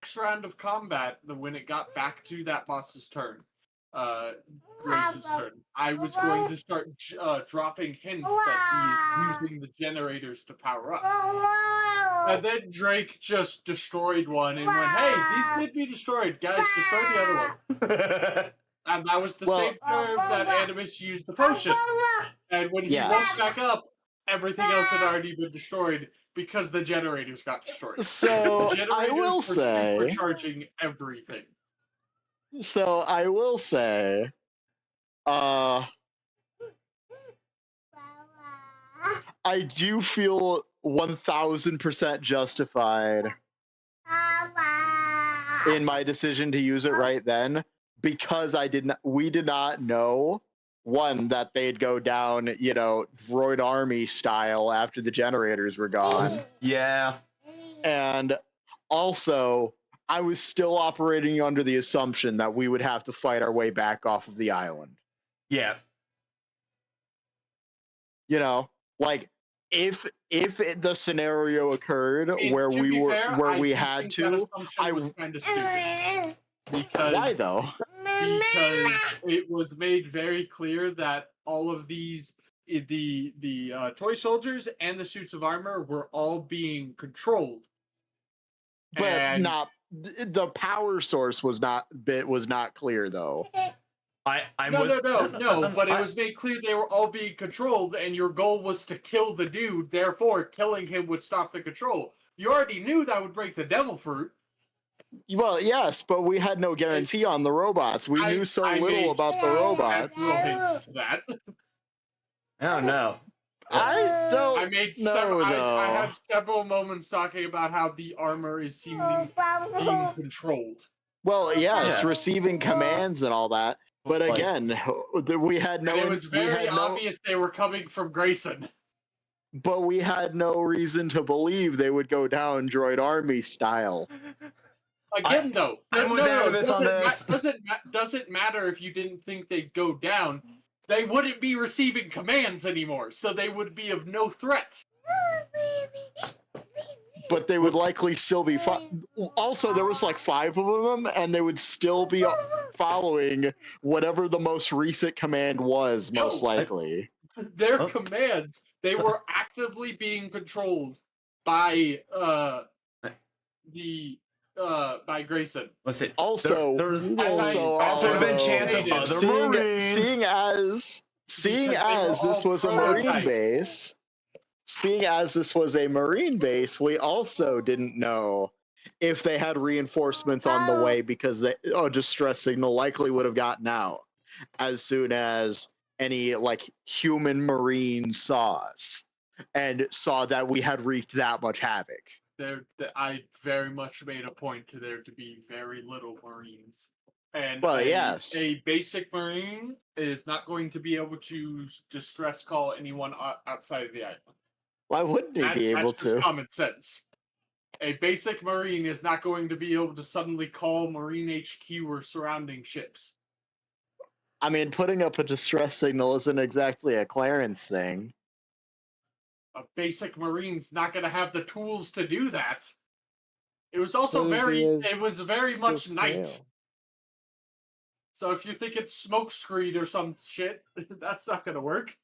next round of combat, when it got back to that boss's turn, Grace's turn, I was going to start dropping hints that he is using the generators to power up. And then Drake just destroyed one and went, "Hey, these need to be destroyed, guys. Destroy the other one." And that was the same term that Animus used the potion. And when he woke back up, everything else had already been destroyed because the generators got destroyed. So the generators I will say, supercharging everything. So I will say, I do feel 1000% justified in my decision to use it right then, because we did not know, one, that they'd go down, Droid Army style after the generators were gone. Yeah. And also, I was still operating under the assumption that we would have to fight our way back off of the island. Yeah. Like, if the scenario occurred where we had to, I was kind of stupid. Because why though? Because it was made very clear that all of these, the toy soldiers and the suits of armor, were all being controlled. But the power source was not clear though. No, but it was made clear they were all being controlled, and your goal was to kill the dude, therefore killing him would stop the control. You already knew that would break the devil fruit. Well, yes, but we had no guarantee on the robots. We knew so little about the robots. That. Oh, no. I don't I had several moments talking about how the armor is seeming being controlled. Well, yes, receiving commands and all that. But again, we had no... And it was very obvious they were coming from Grayson. But we had no reason to believe they would go down Droid Army style. Again, though, doesn't matter if you didn't think they'd go down. They wouldn't be receiving commands anymore, so they would be of no threat. But they would likely still be... Also, there was like 5 of them, and they would still be following whatever the most recent command was, most likely. Their commands, they were actively being controlled by by Grayson. Listen. Also, there's been a chance of other Marines. Seeing as this was a Marine base, we also didn't know if they had reinforcements on the way, because distress signal likely would have gotten out as soon as any human Marine saw us and saw that we had wreaked that much havoc. I very much made a point to there to be very little Marines. And a basic Marine is not going to be able to distress call anyone outside of the island. Why wouldn't he be able to? That's just common sense. A basic Marine is not going to be able to suddenly call Marine HQ or surrounding ships. I mean, putting up a distress signal isn't exactly a Clarence thing. A basic Marine's not going to have the tools to do that. It was also very much night. So if you think it's smokescreen or some shit, that's not going to work.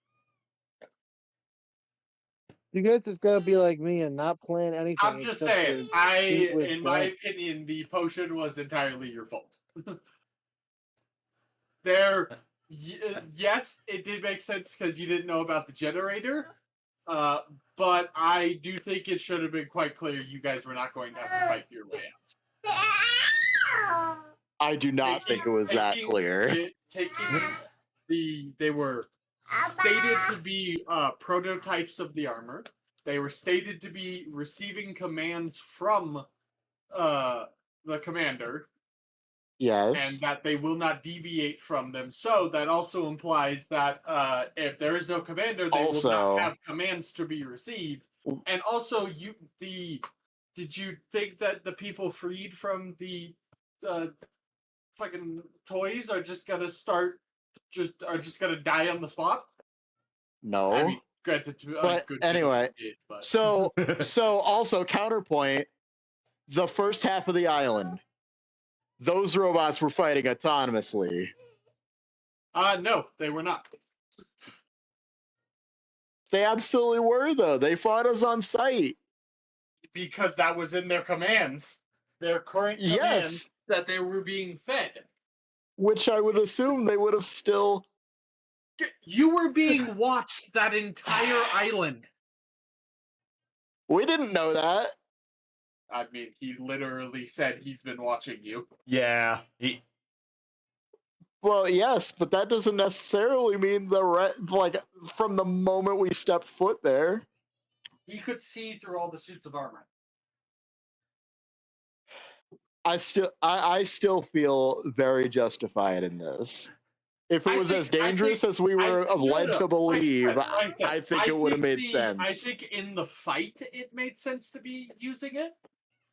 You guys just gotta be like me and not plan anything. I'm just saying, in my opinion, the potion was entirely your fault. Yes, it did make sense because you didn't know about the generator. But I do think it should have been quite clear you guys were not going to have to fight your way out. I do not think it was that clear. They were stated to be prototypes of the armor. They were stated to be receiving commands from the commander. Yes. And that they will not deviate from them. So that also implies that if there is no commander, they will not have commands to be received. And also, did you think that the people freed from the fucking toys are just gonna die on the spot? No. I mean, granted, but anyway, so also counterpoint. the first half of the island, those robots were fighting autonomously. No, they were not. They absolutely were, though. They fought us on sight. Because that was in their commands. Their current commands that they were being fed. Which I would assume they would have still... You were being watched that entire island. We didn't know that. I mean, he literally said he's been watching you. Yeah. Well, yes, but that doesn't necessarily mean like from the moment we stepped foot there. He could see through all the suits of armor. I still feel very justified in this. If it was as dangerous as we were led to believe, I think it would have made sense. I think in the fight it made sense to be using it.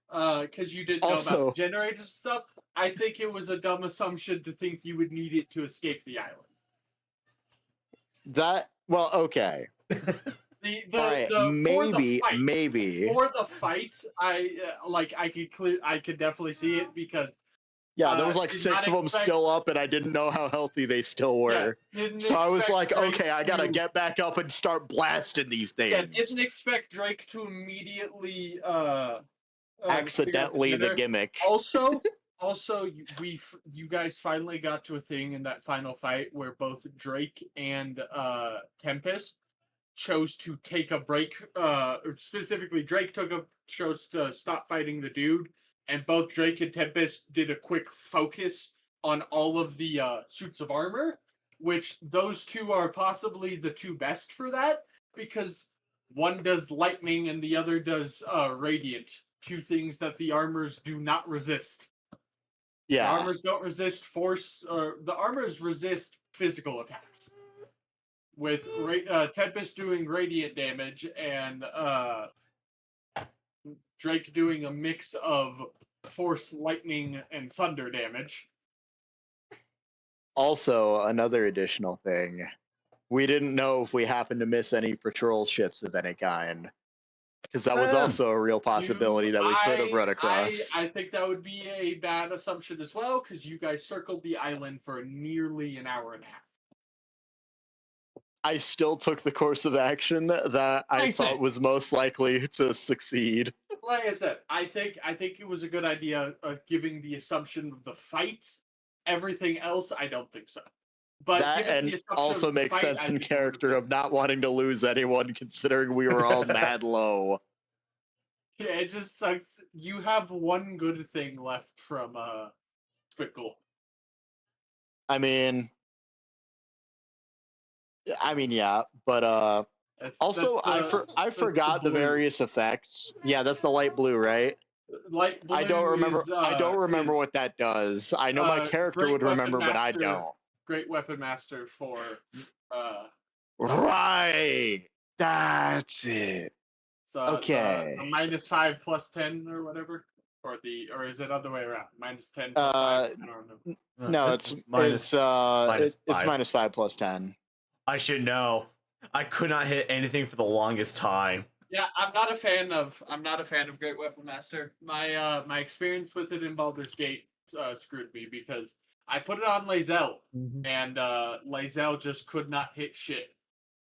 Because you didn't know about the generators and stuff. I think it was a dumb assumption to think you would need it to escape the island. Well, okay. Maybe for the fight, I could definitely see it because there was like 6 of them still up, and I didn't know how healthy they still were. So I was like, okay, I gotta get back up and start blasting these things. Yeah, didn't expect Drake to immediately accidentally the gimmick. Also, you guys finally got to a thing in that final fight where both Drake and Tempest chose to take a break. Specifically, Drake chose to stop fighting the dude, and both Drake and Tempest did a quick focus on all of the suits of armor, which those two are possibly the two best for that, because one does lightning and the other does radiant. 2 things that the armors do not resist. Yeah. The armors don't resist force, or the armors resist physical attacks. With Tempest doing radiant damage and Drake doing a mix of force, lightning, and thunder damage. Also, another additional thing. We didn't know if we happened to miss any patrol ships of any kind. Because that was also a real possibility that we could have run across. I think that would be a bad assumption as well, because you guys circled the island for nearly an hour and a half. I still took the course of action that I thought was most likely to succeed. Like I said, I think it was a good idea giving the assumption of the fight. Everything else, I don't think so. But that and also makes sense in character of not wanting to lose anyone, considering we were all mad low. Yeah, it just sucks. You have one good thing left from Spickle. I mean, yeah, but I forgot the various effects. Yeah, that's the light blue, right? Light blue. I don't remember what that does. I know my character would remember, but I don't. Great Weapon Master for right. That's it. So okay. The -5 + 10 or whatever, or is it other way around? -10 + 5. I don't remember. No, it's -5 + 10. I should know. I could not hit anything for the longest time. Yeah, I'm not a fan of Great Weapon Master. My experience with it in Baldur's Gate screwed me because I put it on Lae'zel, and Lae'zel just could not hit shit.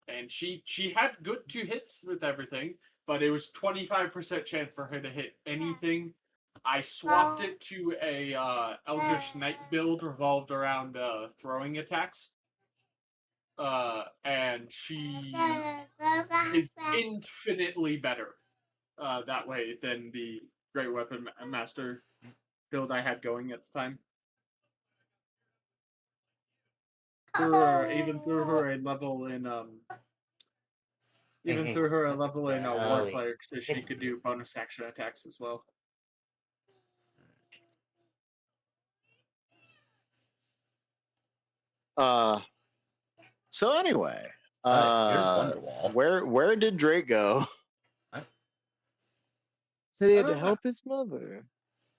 And she had good 2 hits with everything, but it was 25% chance for her to hit anything. I swapped it to a Eldritch Knight build revolved around throwing attacks. And she is infinitely better that way than the Great Weapon Master build I had going at the time. Even through her a level in Warfire, so she could do bonus action attacks as well. So anyway, where did Drake go? Said he had to help his mother.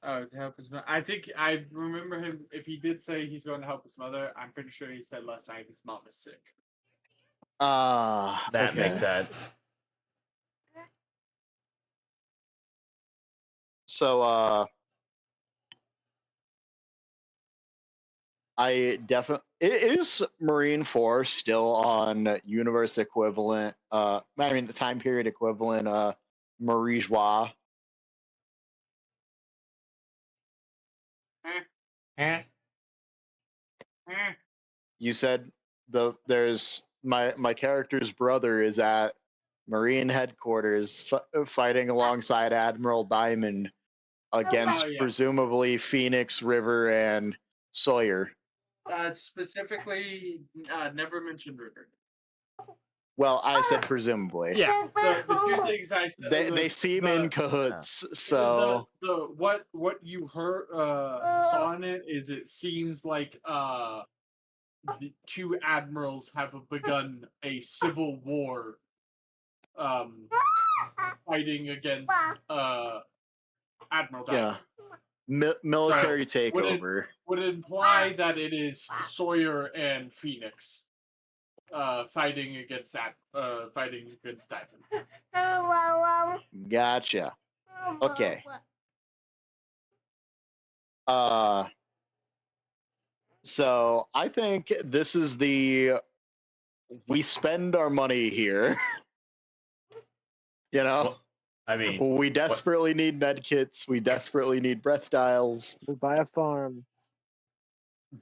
Oh, to help his mother. I think I remember him. If he did say he's going to help his mother, I'm pretty sure he said last night his mom is sick. That makes sense. So I definitely is Marine Force still on universe equivalent. I mean the time period equivalent. Marie Joie. Eh, eh. You said there's my character's brother is at Marine headquarters fighting alongside Admiral Diamond against Oh, yeah. presumably Phoenix, River, and Sawyer. Specifically, never mentioned River. Well, I said presumably. Yeah, the two things I said. They seem in cahoots, so what you heard saw in it is it seems like the two admirals have begun a civil war, fighting against Admiral Diamond. yeah, military takeover. Would imply that it is Sawyer and Phoenix fighting against Diamond. Gotcha. Okay. So I think this is we spend our money here. You know, Well, I mean, we desperately need med kits. We desperately need breath dials. We buy a farm.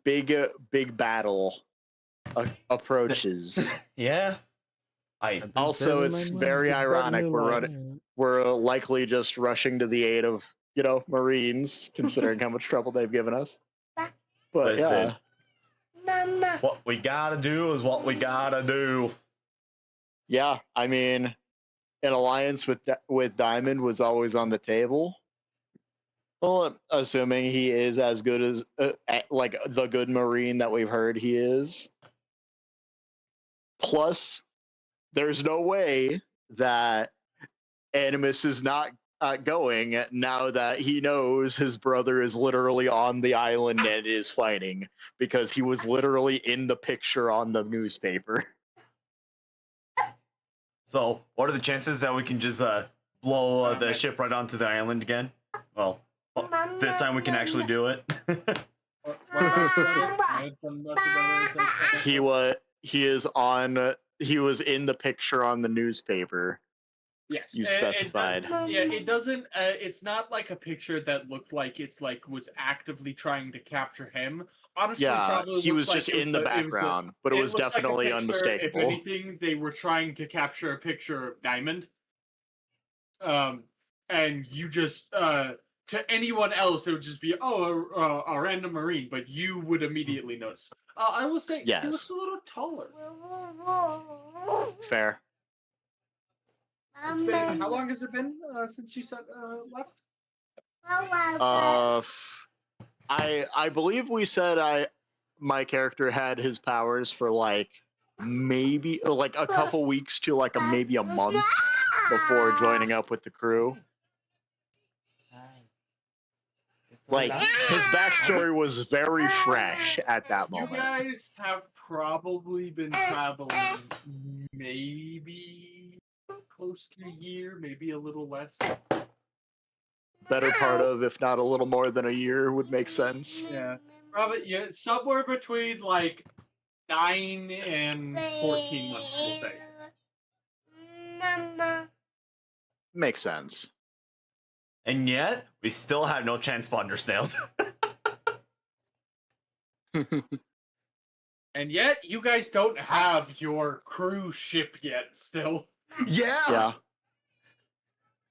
Big battle approaches. yeah. Also, it's very ironic we're likely just rushing to the aid of Marines, considering how much trouble they've given us. But Listen, yeah, what we gotta do is what we gotta do. yeah. I mean, an alliance with Diamond was always on the table. Well, assuming he is as good as like the good Marine that we've heard he is. Plus, there's no way that Animus is not going now that he knows his brother is literally on the island and is fighting, because he was literally in the picture on the newspaper. So, what are the chances that we can just blow the ship right onto the island again? Well, this time we can actually do it. He was in the picture on the newspaper. Yes, you specified. It doesn't. It's not like a picture that looked like was actively trying to capture him. Honestly, yeah, probably he was just in the background, but it was definitely like unmistakable. If anything, they were trying to capture a picture of Diamond. And you just to anyone else, it would just be a random Marine, but you would immediately notice. I will say, yes, he looks a little taller. Fair. It's been, how long has it been since you left? I believe we said my character had his powers for like maybe like a couple weeks to like maybe a month before joining up with the crew. Like his backstory was very fresh at that moment. You guys have probably been traveling maybe close to a year, maybe a little less. Better part of, if not a little more than a year, would make sense. Yeah, probably somewhere between like 9 and 14 months, we'll say. Makes sense. And yet, we still have no transponder snails. And yet, you guys don't have your cruise ship yet, still. Yeah.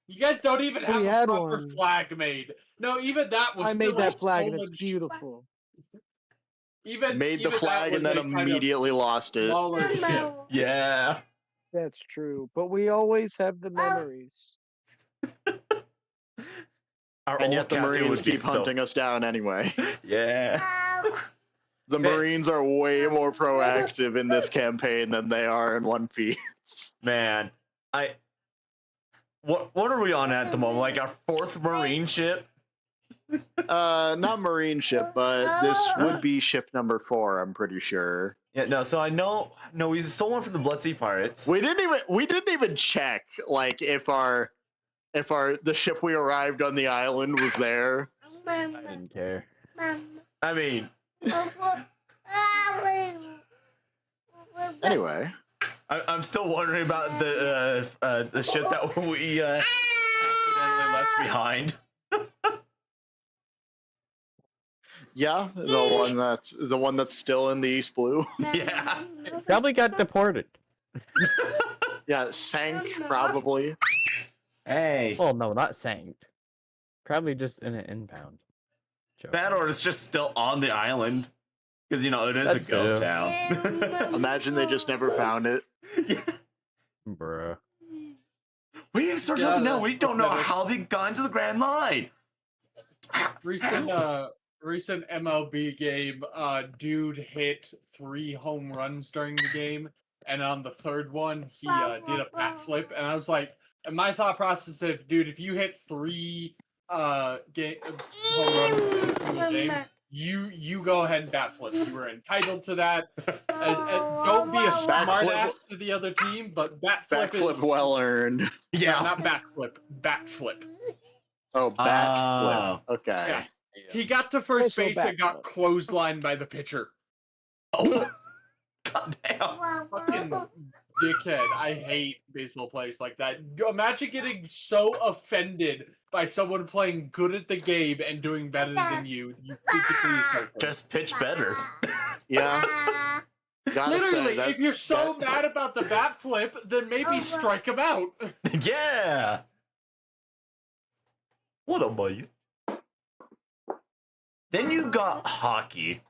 You guys don't even have a proper flag made. No, even that was. I made that flag and it's beautiful. Made the flag and then immediately lost it. Yeah. That's true, but we always have the memories. And yet the Marines keep hunting us down anyway. Yeah. The Marines are way more proactive in this campaign than they are in One Piece. Man, what are we on at the moment? Like our 4th Marine ship? Not Marine ship, but this would be ship number 4, I'm pretty sure. Yeah, no, so I know we stole one from the Blood Sea Pirates. We didn't even check like if our if the ship we arrived on the island was there. I didn't care. I mean, Anyway, I'm still wondering about the ship that we accidentally left behind. yeah, the one that's still in the East Blue. Yeah. Probably got deported. Yeah, sank probably. Hey. Well, no, not sank. Probably just in an inbound. Joke. That or it's just still on the island. Because, you know, it is a That's ghost true. town. Imagine they just never found it. Yeah. Bruh. We start Yeah, talking now. that's We don't know pathetic. how they got into the Grand Line. Recent MLB game, dude hit 3 home runs during the game, and on the third one he did a backflip, and I was like, and my thought process of, dude, if you hit 3 home runs in the game, you go ahead and backflip. You were entitled to that. And don't be a smartass to the other team, but backflip is Well earned. Yeah. not backflip, backflip. Oh, backflip. Okay. Yeah. He got to first Also base and got backflip. clotheslined by the pitcher. Oh. God damn. Fucking dickhead. I hate baseball players like that. Imagine getting so offended by someone playing good at the game and doing better than you. You physically assault them. Just pitch better. Yeah. Gotta Literally, say, that, if you're so mad about the bat flip, then maybe strike him out. Yeah. What up, buddy? Then you got hockey.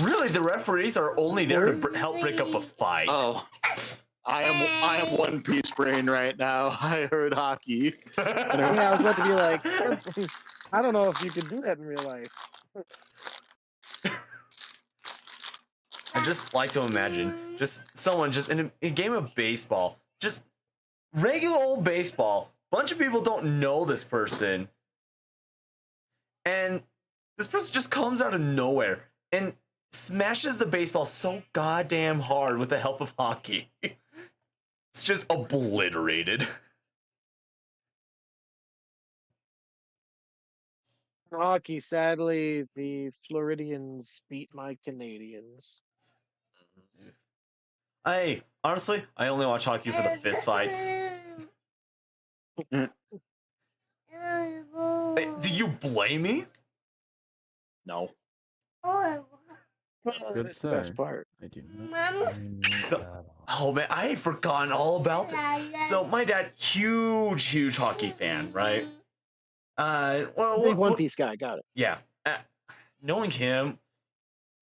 Really, the referees are only there to help break up a fight. oh, I am One Piece brain right now. I heard hockey. Yeah, I was about to be like, I don't know if you could do that in real life. I just like to imagine just someone just in a game of baseball, just regular old baseball. Bunch of people don't know this person, and this person just comes out of nowhere and smashes the baseball so goddamn hard with the help of hockey. It's just obliterated. Hockey, sadly, the Floridians beat my Canadians. I honestly, I only watch hockey for the fist fights. Do you blame me? No. Good That's the best start. part. I do not blame you at all. Oh man, I had forgotten all about it. So my dad, huge hockey fan, right? Well, Big One Piece guy, got it. yeah. Knowing him,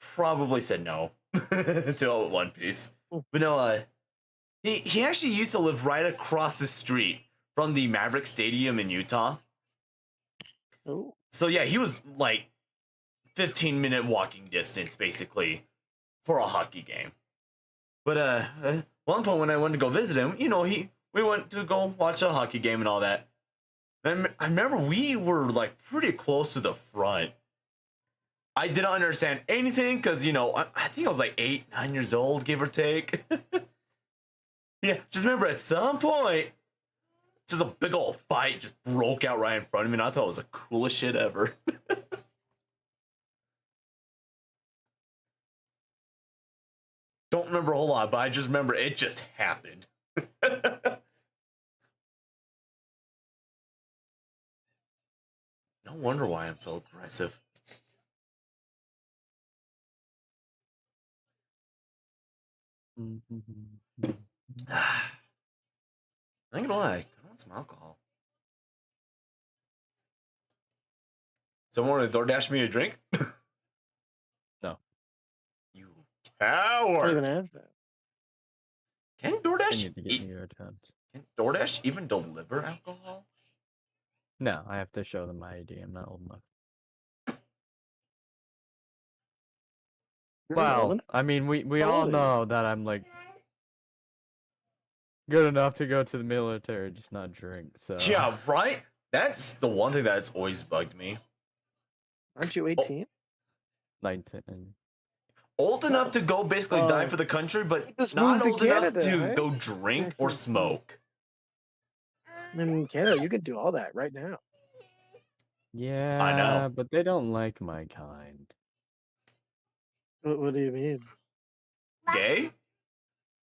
probably said no to One Piece. But no, he actually used to live right across the street from the Maverick Stadium in Utah. Oh, So yeah, he was like 15-minute walking distance basically for a hockey game. But one point when I went to go visit him, you know, we went to go watch a hockey game and all that. And I remember we were like pretty close to the front. I didn't understand anything because, you know, I think I was like 8, 9 years old, give or take. Yeah, just remember at some point, just a big old fight just broke out right in front of me, and I thought it was the coolest shit ever. Don't remember a whole lot, but I just remember it just happened. No wonder why I'm so aggressive. I ain't gonna lie, I want some alcohol. Someone want to DoorDash me a drink? No. You I don't even coward! have that. Can I DoorDash need to get me your attempt. can DoorDash even deliver alcohol? No, I have to show them my ID. I'm not old enough. You're not old Well, enough. I mean, we How all old are you? know that I'm like good enough to go to the military, just not drink. So Yeah, right? That's the one thing that's always bugged me. Aren't you 18? 19. Old enough to go basically die Oh. for the country, but You just not moved to old enough Canada, to right? go drink or smoke. In Canada, you can do all that right now. Yeah, but they don't like my kind. What do you mean? Gay?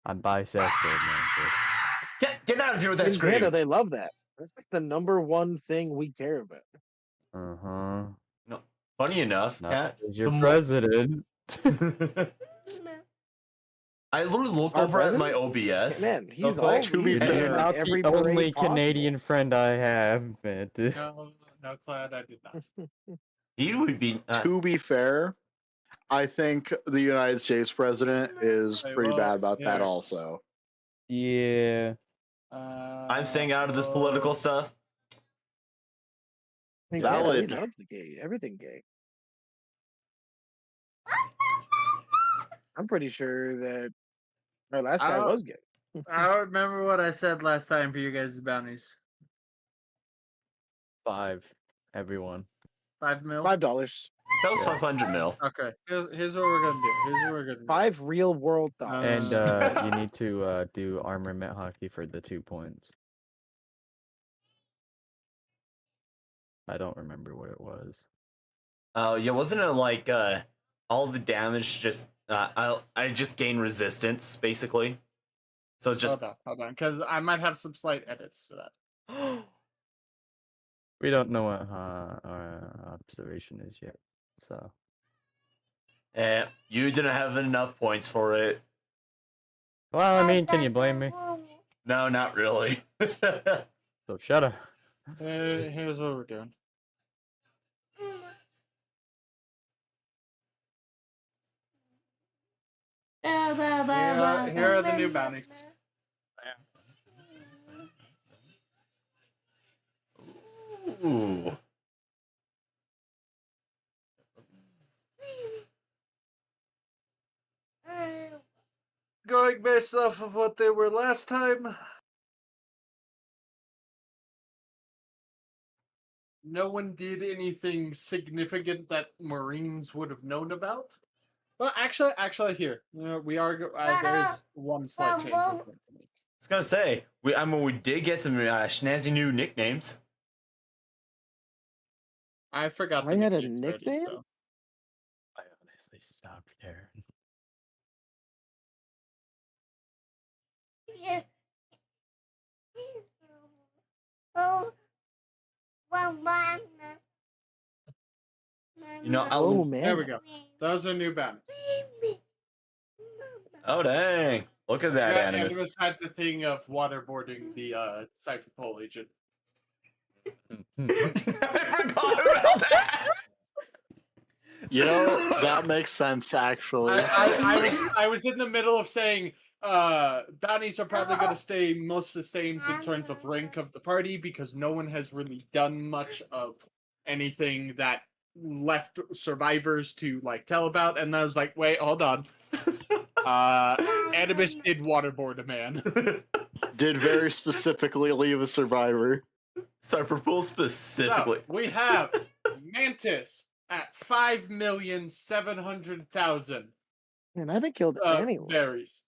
I'm bisexual, man. Get out of here with that In scream. Canada, they love that. That's like the #1 thing we care about. Uh-huh. No, funny enough, Not Kat, because you're the president. I literally looked Our over at my president? OBS. Man, real he's all quick. To be he's fair, in You're not every the only parade possible. Canadian friend I have, man. No, Cloud, I did not. He would be. to be fair, I think the United States president is Wait, pretty well, bad about that here. also. Yeah. I'm staying out of this political stuff. In Canada, Valid. he loves the gay, everything gay. I'm pretty sure that our last guy don't- was gay. I don't remember what I said last time for you guys' bounties. 5. Everyone. 5 mil? $5. That was Yeah. 500 mil. Okay. Here's what we're gonna do. Here's what we're gonna do. 5 real world dollars. And you need to do armament hockey for the 2 points. I don't remember what it was. Oh, yeah, wasn't it like all the damage just I just gain resistance basically. So it's just Hold on, because I might have some slight edits to that. We don't know what our observation is yet. So you didn't have enough points for it. well, I mean, can you blame me? No, not really. So shut up. Here's what we're doing. Here are the new bounties. Ooh. Going based off of what they were last time. No one did anything significant that Marines would have known about. Well, actually, here we are. There's one slight change. I was gonna say we did get some snazzy new nicknames. I forgot. I the had a nicknames already, nickname? so. I honestly stopped caring. You know, Oh man. There we go. Those are new bounties. Oh dang! Look at that, Yeah, Animus. Animus had the thing of waterboarding the Cypher Pole agent. I forgot about that. You know, that makes sense actually. I was in the middle of saying bounties are probably going to stay most the same in terms of rank of the party because no one has really done much of anything that left survivors to like tell about. And I was like, wait, hold on. Animus did waterboard a man. Did very specifically leave a survivor. Cyberpool specifically. So, we have Mantis at 5,700,000 Man, I haven't killed anyone. berries.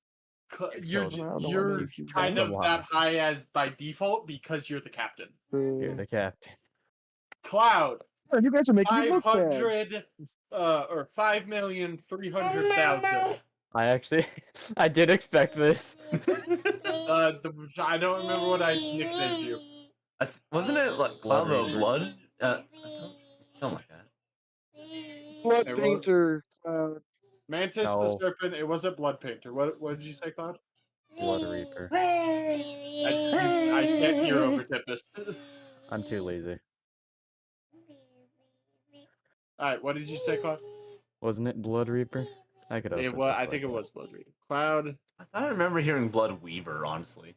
You're killed him. you're You've kind done of a that lot. high as by default because you're the captain. You're the captain. Cloud Oh, you guys are making me look bad. 500 or 5,300,000. I did expect this. I don't remember what I nicknamed you. Wasn't it like Cloud the Blood? Something like that. Blood It was- painter. Mantis the No. serpent. It wasn't Blood Painter. What did you say, Cloud? Blood Reaper. I can't hear over Tempest. I'm too lazy. All right, what did you say, Cloud? Wasn't it Blood Reaper? I could. It was. I think it was Blood Reaper. Cloud. I thought I remember hearing Blood Weaver, honestly.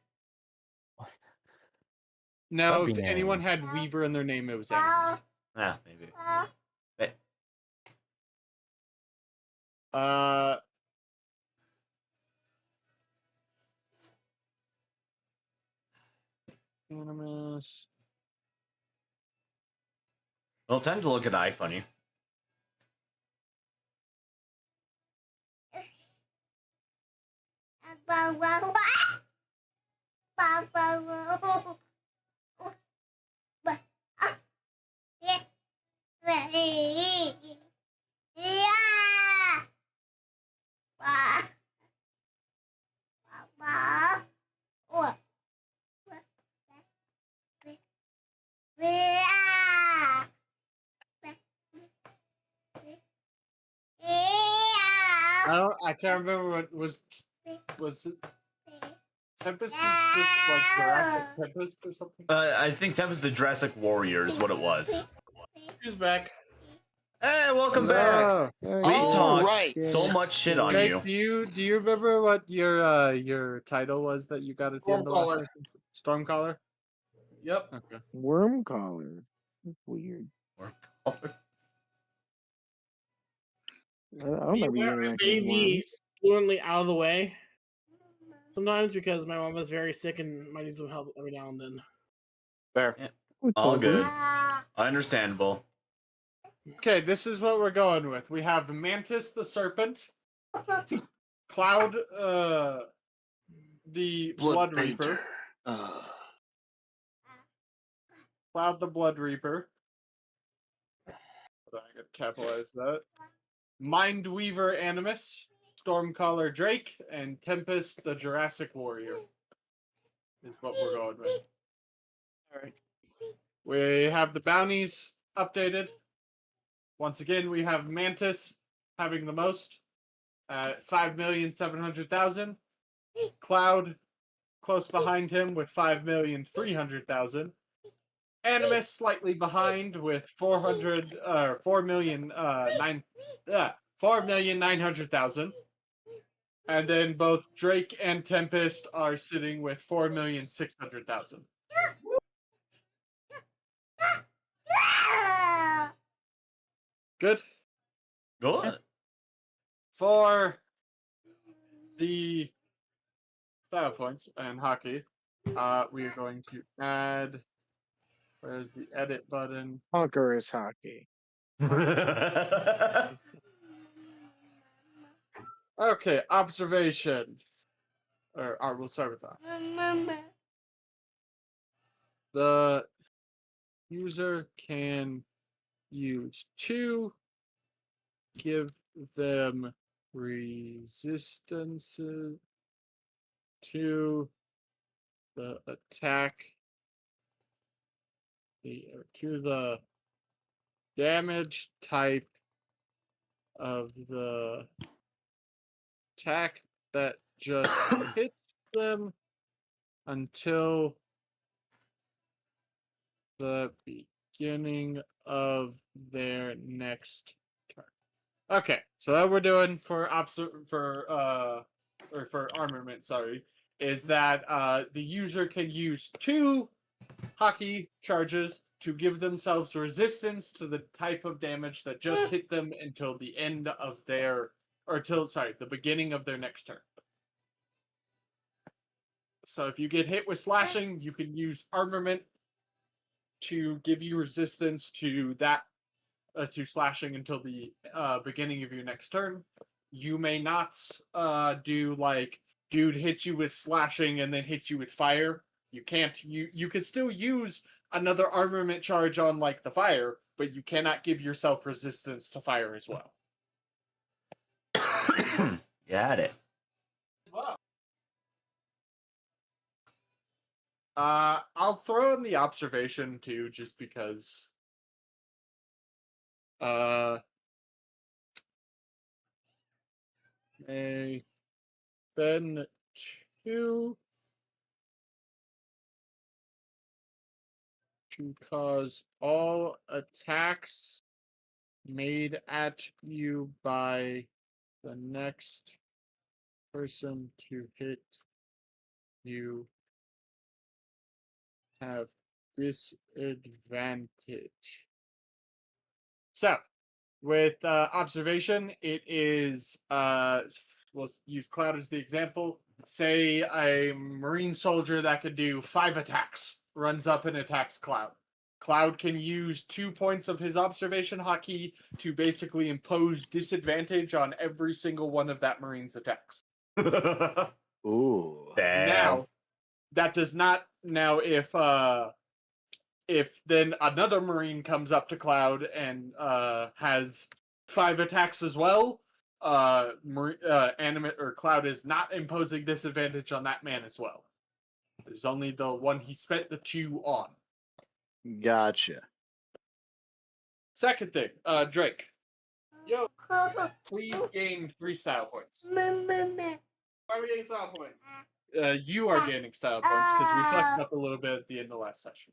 No, That'd if be anyone name. had Weaver in their name, it was Animus. Yeah, maybe. Animus. Well, time to look at iFunny. I can't remember what was it. Tempest is just like Jurassic Tempest or something. I think Tempest the Jurassic Warrior is what it was. Who's back? Hey, welcome back. No. We All talked right. so much shit on Jake, you. do you remember what your title was that you got at the end of last session? Stormcaller. Yep. Okay. Worm collar. That's weird. I don't Be remember you aware I interacting may with be worms. fluently out of the way sometimes because my mom is very sick and might need some help every now and then. Fair. All Toby. good. Understandable. Okay, this is what we're going with. We have Mantis the Serpent, Cloud, the Blood Reaper, Cloud the Blood Reaper. I gotta capitalize that. Mindweaver Animus, Stormcaller Drake, and Tempest the Jurassic Warrior is what we're going with. Alright. We have the bounties updated. Once again, we have Mantis having the most at 5,700,000. Cloud close behind him with 5,300,000. Animus slightly behind with 4,900,000. And then both Drake and Tempest are sitting with 4,600,000. Good. Good. For the style points and hockey, we are going to add. Where's the edit button? Conqueror's hockey. Okay, observation. Or we'll start with that. The user can use 2, give them resistances to the attack, to the damage type of the attack that just hits them until the beginning of their next turn. Okay, so what we're doing for armament, sorry, is that the user can use 2 hockey charges to give themselves resistance to the type of damage that just hit them until the end of their, the beginning of their next turn. So if you get hit with slashing, you can use armament to give you resistance to that, to slashing until the beginning of your next turn. You may not do like dude hits you with slashing and then hits you with fire. You can't. You could still use another armament charge on like the fire, but you cannot give yourself resistance to fire as well. Got it. Wow. I'll throw in the observation too, just because. May spend 2 to cause all attacks made at you by the next person to hit you have disadvantage. So, with observation, it is, we'll use Cloud as the example. Say a Marine soldier that could do 5 attacks runs up and attacks Cloud. Cloud can use 2 points of his observation hotkey to basically impose disadvantage on every single one of that Marine's attacks. Ooh. Damn. Now, that does not. Now, if then another Marine comes up to Cloud and has 5 attacks as well, Animate or Cloud is not imposing disadvantage on that man as well. There's only the one he spent the 2 on. Gotcha. Second thing, Drake. Yo. please gain 3 style points. Why are we getting style points? You are gaining style points because we fucked up a little bit at the end of last session.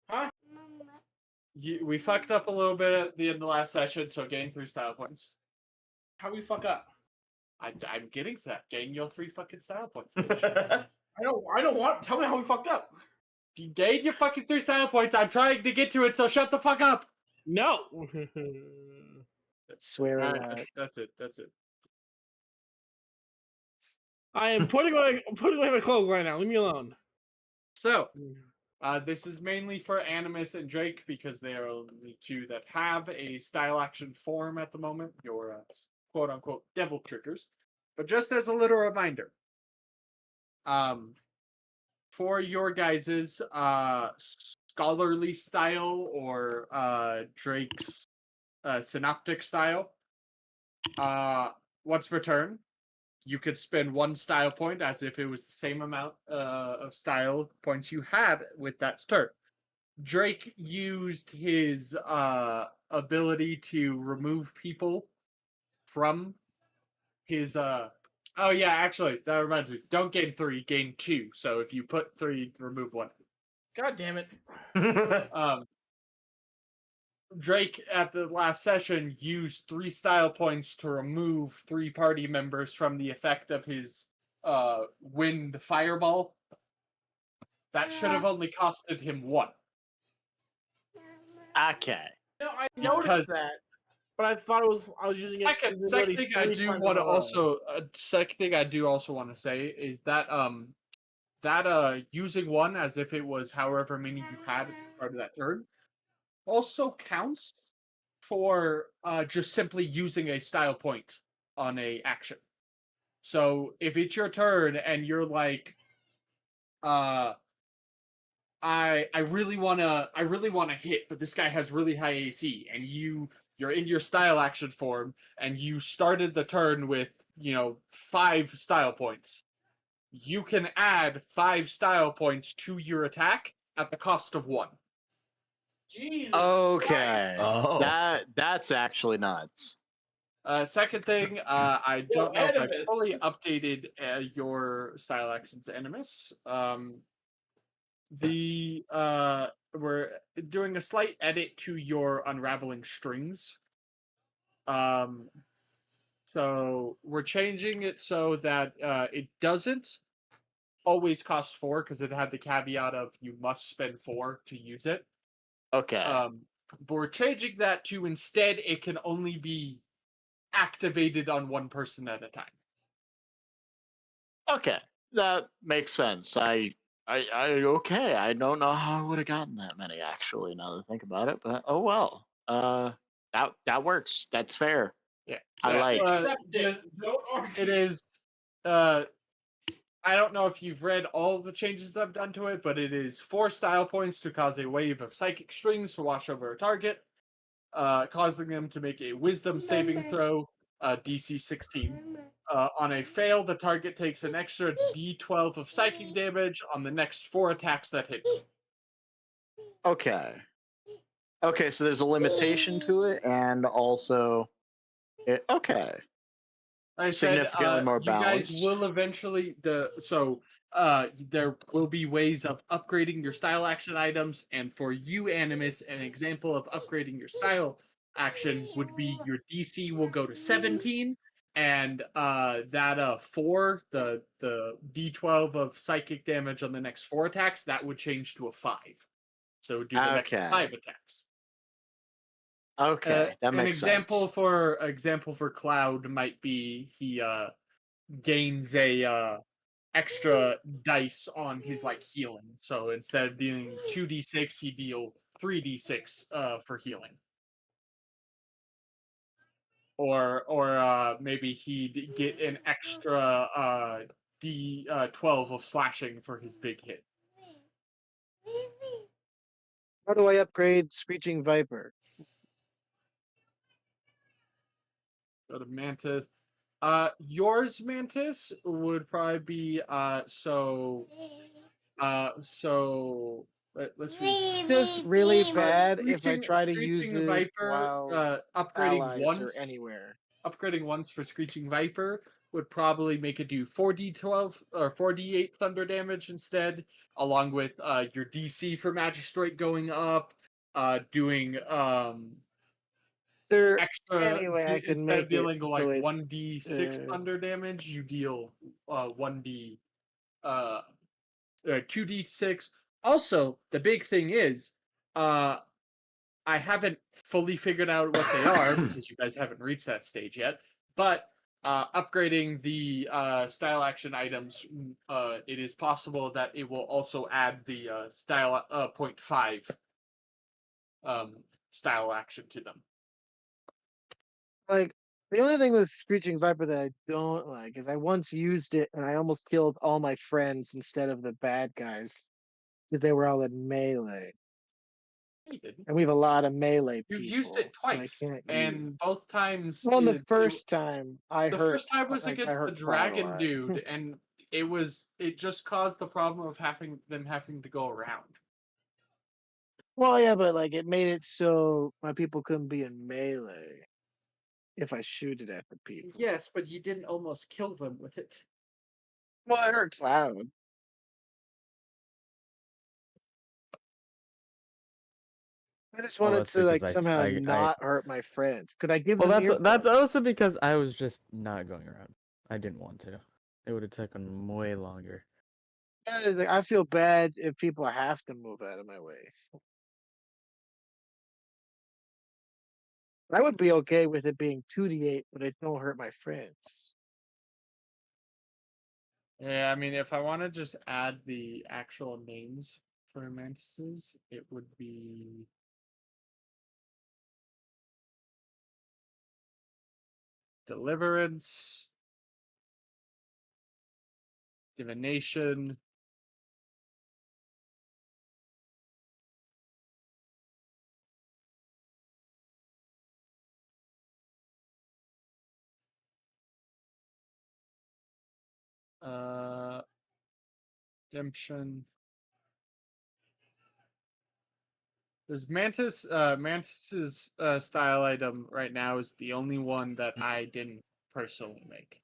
Huh? We fucked up a little bit at the end of last session, so gain 3 style points. How we fuck up? I'm getting to that. Gain your 3 fucking style points. I don't want. Tell me how we fucked up. If you gain your fucking 3 style points, I'm trying to get to it, so shut the fuck up! No. Swear a Alright, lot. that's it. That's it. I am putting away my clothes right now. Leave me alone. So, this is mainly for Animus and Drake because they are the 2 that have a style action form at the moment. Your quote unquote devil triggers. But just as a little reminder, for your guys's scholarly style or Drake's synoptic style, once per turn, you could spend 1 style point as if it was the same amount of style points you had with that turn. Drake used his ability to remove people from his oh yeah, actually, that reminds me. Don't gain 3, gain 2. So if you put 3, remove 1. God damn it. Drake at the last session used 3 style points to remove 3 party members from the effect of his wind fireball. That should have only costed him 1. Okay. No, I noticed that, but I thought I was using it. Second thing I do want to also second thing I do also want to say is that using 1 as if it was however many you had at the start of that turn also counts for just simply using a style point on a action. So if it's your turn and you're like, I really wanna hit, but this guy has really high AC, and you're in your style action form, and you started the turn with 5 style points. You can add 5 style points to your attack at the cost of 1. Jesus. Okay. Oh. That's actually nuts. Second thing, I don't know if I Animus. fully updated your style actions, Animus. We're doing a slight edit to your unraveling strings. So we're changing it so that it doesn't always cost 4 because it had the caveat of you must spend 4 to use it. Okay. But we're changing that to instead it can only be activated on 1 person at a time. Okay. That makes sense. I okay. I don't know how I would have gotten that many actually, now that I think about it, but oh well. That works. That's fair. Yeah. I like. Don't argue. It is I don't know if you've read all the changes I've done to it, but it is 4 style points to cause a wave of psychic strings to wash over a target, causing them to make a wisdom saving throw, DC 16. On a fail, the target takes an extra d12 of psychic damage on the next 4 attacks that hit. Okay. Okay, so there's a limitation to it, and also, okay. I said, Significantly more you guys balanced. will eventually there will be ways of upgrading your style action items, and for you, Animus, an example of upgrading your style action would be your DC will go to 17, and that 4, the d12 of psychic damage on the next 4 attacks, that would change to a 5. So do the next 5 attacks. Okay, that makes sense. Example for Cloud might be he gains a extra dice on his healing. So instead of dealing 2d6, he deal 3d6 for healing. Or maybe he'd get an extra d12 of slashing for his big hit. How do I upgrade Screeching Viper? Go to Mantis. Yours, Mantis, would probably be so Let's read. Just really bad if I Screeching, try to use Screeching it Viper, while upgrading allies or once. anywhere. Upgrading once for Screeching Viper would probably make it do 4d12 or 4d8 thunder damage instead, along with your DC for Magistrate going up, doing There extra anyway, I can instead of make it dealing so like it 1d6 thunder damage, you deal 1d uh 2d6. Also, the big thing is I haven't fully figured out what they are because you guys haven't reached that stage yet. But upgrading the style action items, it is possible that it will also add the style 0.5 style action to them. like the only thing with Screeching Viper that I don't like is I once used it and I almost killed all my friends instead of the bad guys because they were all in melee. You didn't. And we have a lot of melee You've people. used it so I twice, can't use. and both times. Well, the first time I The hurt. first time was like, I against the hurt Cloud a dragon lot. dude, and it just caused the problem of having to go around. Well, yeah, but like it made it so my people couldn't be in melee if I shoot it at the people. Yes, but you didn't almost kill them with it. Well, I hurt Cloud. I just wanted that's to like because somehow I not hurt my friends. Could I give well, them that's earbuds? also because I was just not going around. I didn't want to. It would have taken way longer. That is, like, I feel bad if people have to move out of my way. I would be okay with it being 2d8, but it don't hurt my friends. Yeah, I mean, if I want to just add the actual names for mantises, it would be Deliverance, Divination, Redemption. There's Mantis's style item right now is the only one that I didn't personally make.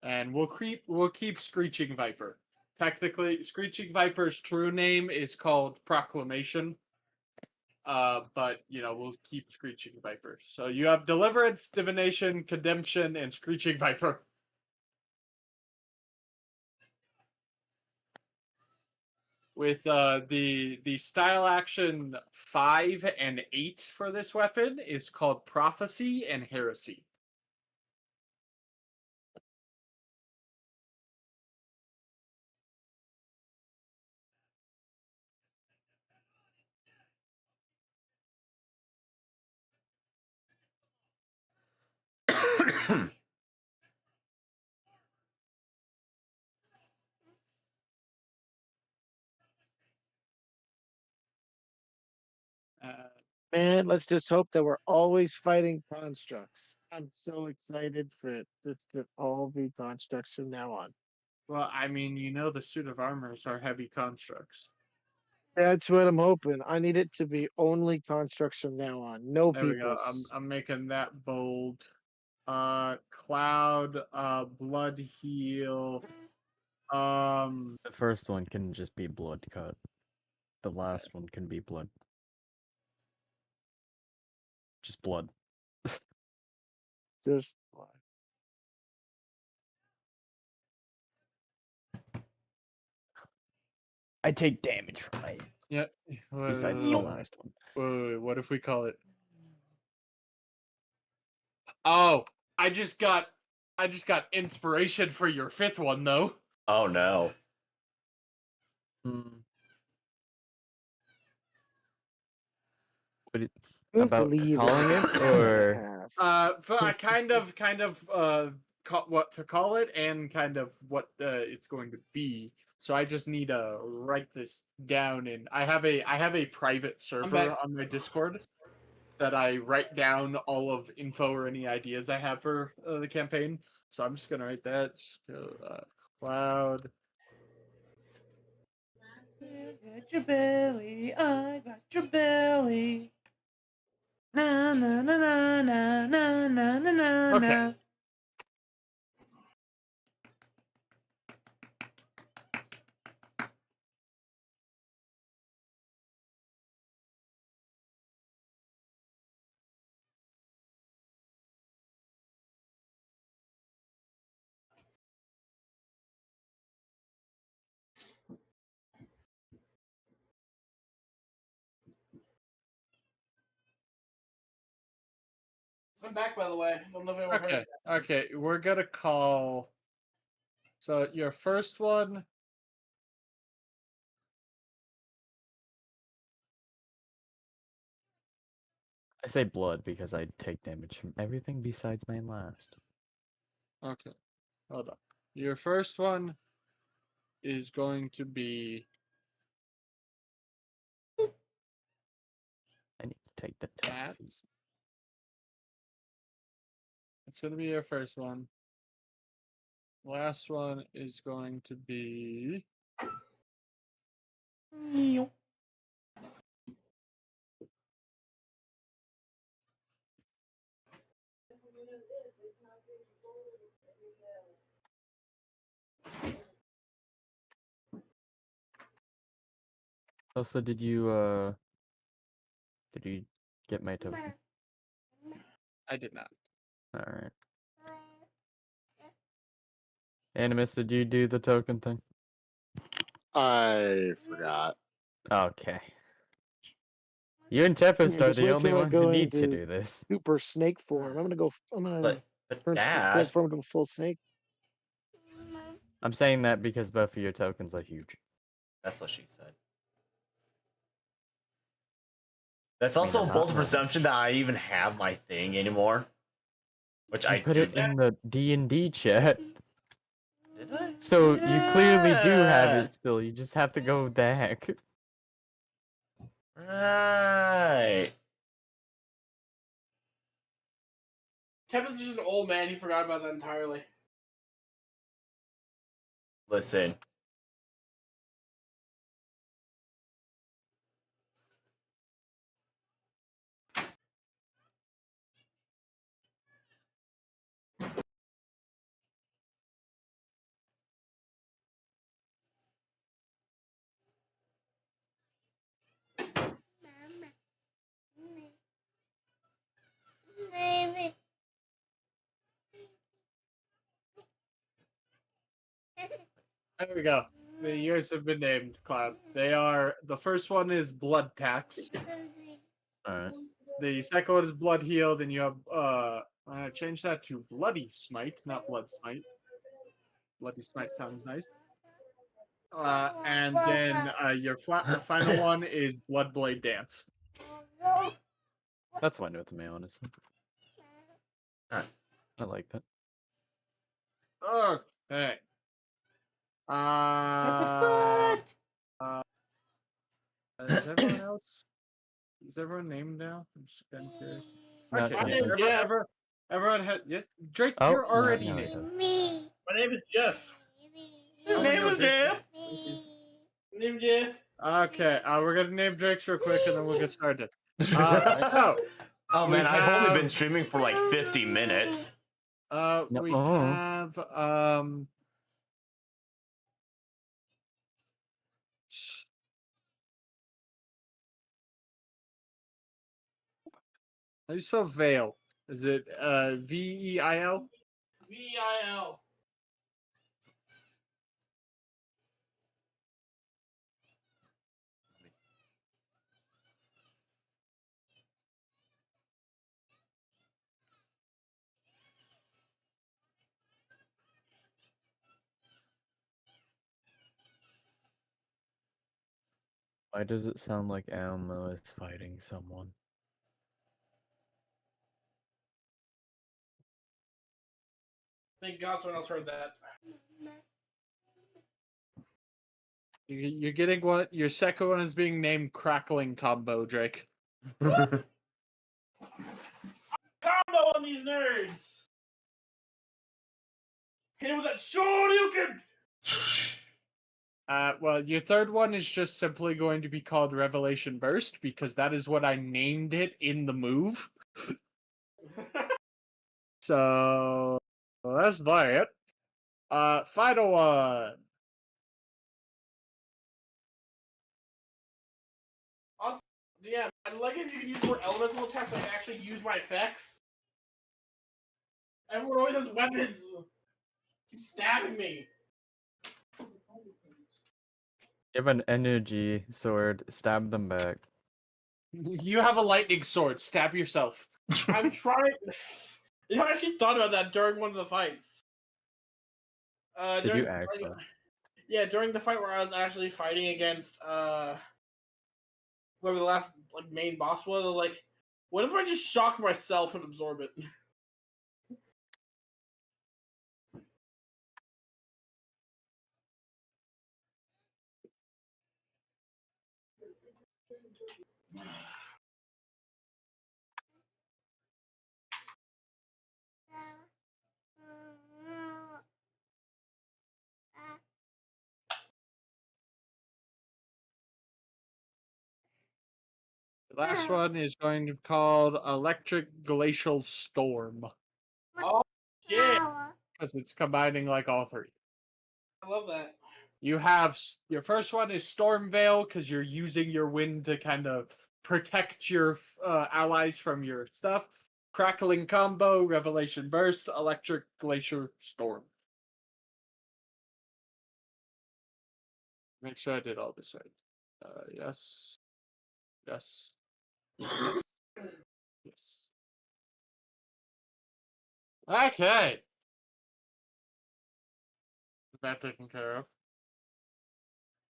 And we'll keep Screeching Viper. Technically, Screeching Viper's true name is called Proclamation. But we'll keep Screeching Viper. So you have Deliverance, Divination, Condemnation, and Screeching Viper. With the style action 5 and 8 for this weapon is called Prophecy and Heresy. Man, let's just hope that we're always fighting constructs. I'm so excited for this to all be constructs from now on. Well, I mean, the suit of armors are heavy constructs. That's what I'm hoping. I need it to be only constructs from now on. No There we go. peoples. I'm making that bold. Cloud, Blood Heal. The first one can just be blood cut. The last one can be blood. Just blood. Just I take damage from it. Yeah. Besides the last one. Wait, what if we call it? Oh, I just got inspiration for your 5th one though. Oh no. About calling it, or I kind of what to call it and kind of what it's going to be. So I just need to write this down, and I have a private server on my Discord that I write down all of info or any ideas I have for the campaign. So I'm just gonna write that. Cloud. I got your belly. I got your belly. Na na na na na na na na na. Okay. I'm back, by the way. I don't know if anyone heard. Okay. Okay. We're gonna call. So your first one. I say blood because I take damage from everything besides my last. Okay. Hold on. Your first one is going to be I need to take the tough. that. It's going to be your first one. Last one is going to be. Also, did you get my token? I did not. All right. Animus, did you do the token thing? I forgot. Okay. You and Tempest Yeah, are just the wait only till I ones go who need to into do this. super snake form. I'm gonna But Dad, transform into a full snake. I'm saying that because both of your tokens are huge. that's what she said. That's I mean, also I'm a not bold wrong. presumption that I even have my thing anymore. Which You I put do. it in the D&D chat. Did I? So you clearly do have Yeah. it still. You just have to go back. Right. Tempest is just an old man. He forgot about that entirely. Listen. There we go. The years have been named, Cloud. They are. The first one is Blood Tax. Alright. The second one is Blood Healed, and you have. I'm gonna change that to Bloody Smite, not Blood Smite. Bloody Smite sounds nice. And then your final one is Bloodblade Dance. That's fine with me, honestly. Alright. I like that. Okay. Is everyone else? Is everyone named now? I'm just kind of curious. Not Okay. Jeff. Jeff. Everyone had. Yeah, Drake, Oh, you're already no, named. My name is Jeff. His Oh, name no, was Drake. Jeff. My name is Jeff. Okay, we're gonna name Drake's real quick, and then we'll get started. So Oh we man, I've only been have- streaming for like 50 minutes. No. we have how do you spell veil? Is it Veil? VIL. Why does it sound like Alma is fighting someone? Thank God someone else heard that. You're getting one. Your second one is being named Crackling Combo, Drake. on these nerds. Hit him with that Shoryuken! Well, your third one is just simply going to be called Revelation Burst because that is what I named it in the move. So that's that. Final one. Also, yeah, I like if you can use more elemental attacks so I can actually use my effects. Everyone always has weapons. Keep stabbing me. You have an energy sword. Stab them back. You have a lightning sword. Stab yourself. I'm trying. You know, I actually thought about that during one of the fights. Did During, you actually? yeah, during the fight where I was actually fighting against whoever the last main boss was, I was like, what if I just shock myself and absorb it? The last one is going to be called Electric Glacial Storm Oh shit! because it's combining like all three. I love that. You have your first one is Storm Veil because you're using your wind to kind of protect your allies from your stuff. Crackling Combo, Revelation Burst, Electric Glacier Storm. Make sure I did all this right. Yes. Yes. Yes. Okay. Is that taken care of?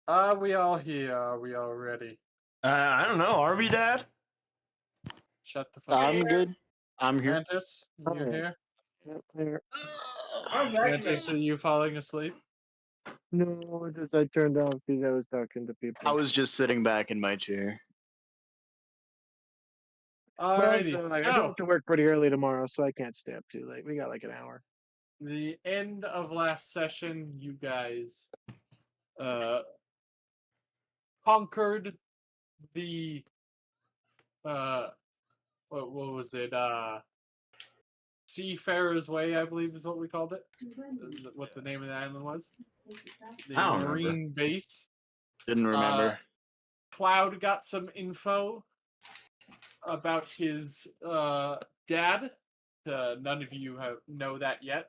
Are we all here? Are we all ready? I don't know. Are we, Dad? Shut the fuck up. I'm good. I'm here. Mantis, you Alright. here? Yep, there. I'm back, Mantis, are you falling asleep? No, just I turned off because I was talking to people. I was just sitting back in my chair. But Alrighty, also, like, I go so up to work pretty early tomorrow, so I can't stay up too late. We got like an hour. the end of last session, you guys conquered the what was it? Seafarer's Way, I believe is what we called it. What the name of the island was? The I don't remember. Marine base. Didn't remember. Cloud got some info about his dad. None of you know that yet.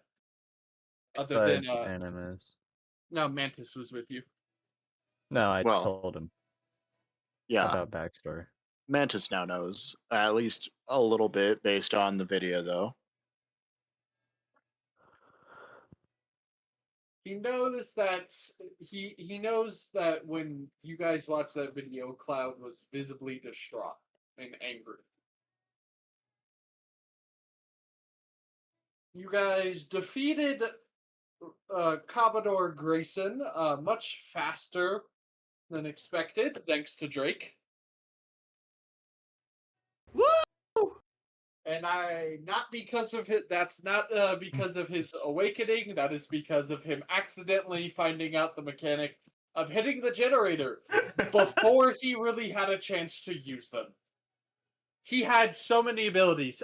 Other than Besides Animus. no, Mantis was with you. No, I Well, told him Yeah, about backstory. Mantis now knows at least a little bit based on the video, though. He knows that he knows that when you guys watched that video, Cloud was visibly distraught and angry. You guys defeated Commodore Grayson much faster than expected, thanks to Drake. Woo! And not because of it. That's not because of his awakening. That is because of him accidentally finding out the mechanic of hitting the generator before he really had a chance to use them. He had so many abilities.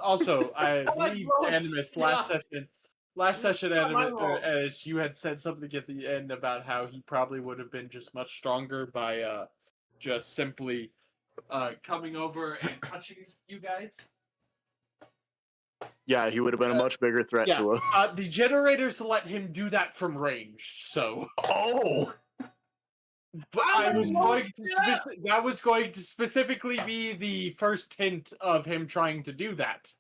Also, I believe Animus last session, Animus, as you had said something at the end about how he probably would have been just much stronger by just simply coming over and touching you guys. Yeah, he would have been a much bigger threat to us. The generators let him do that from range, so. Oh! But I was going to that was going to specifically be the first hint of him trying to do that.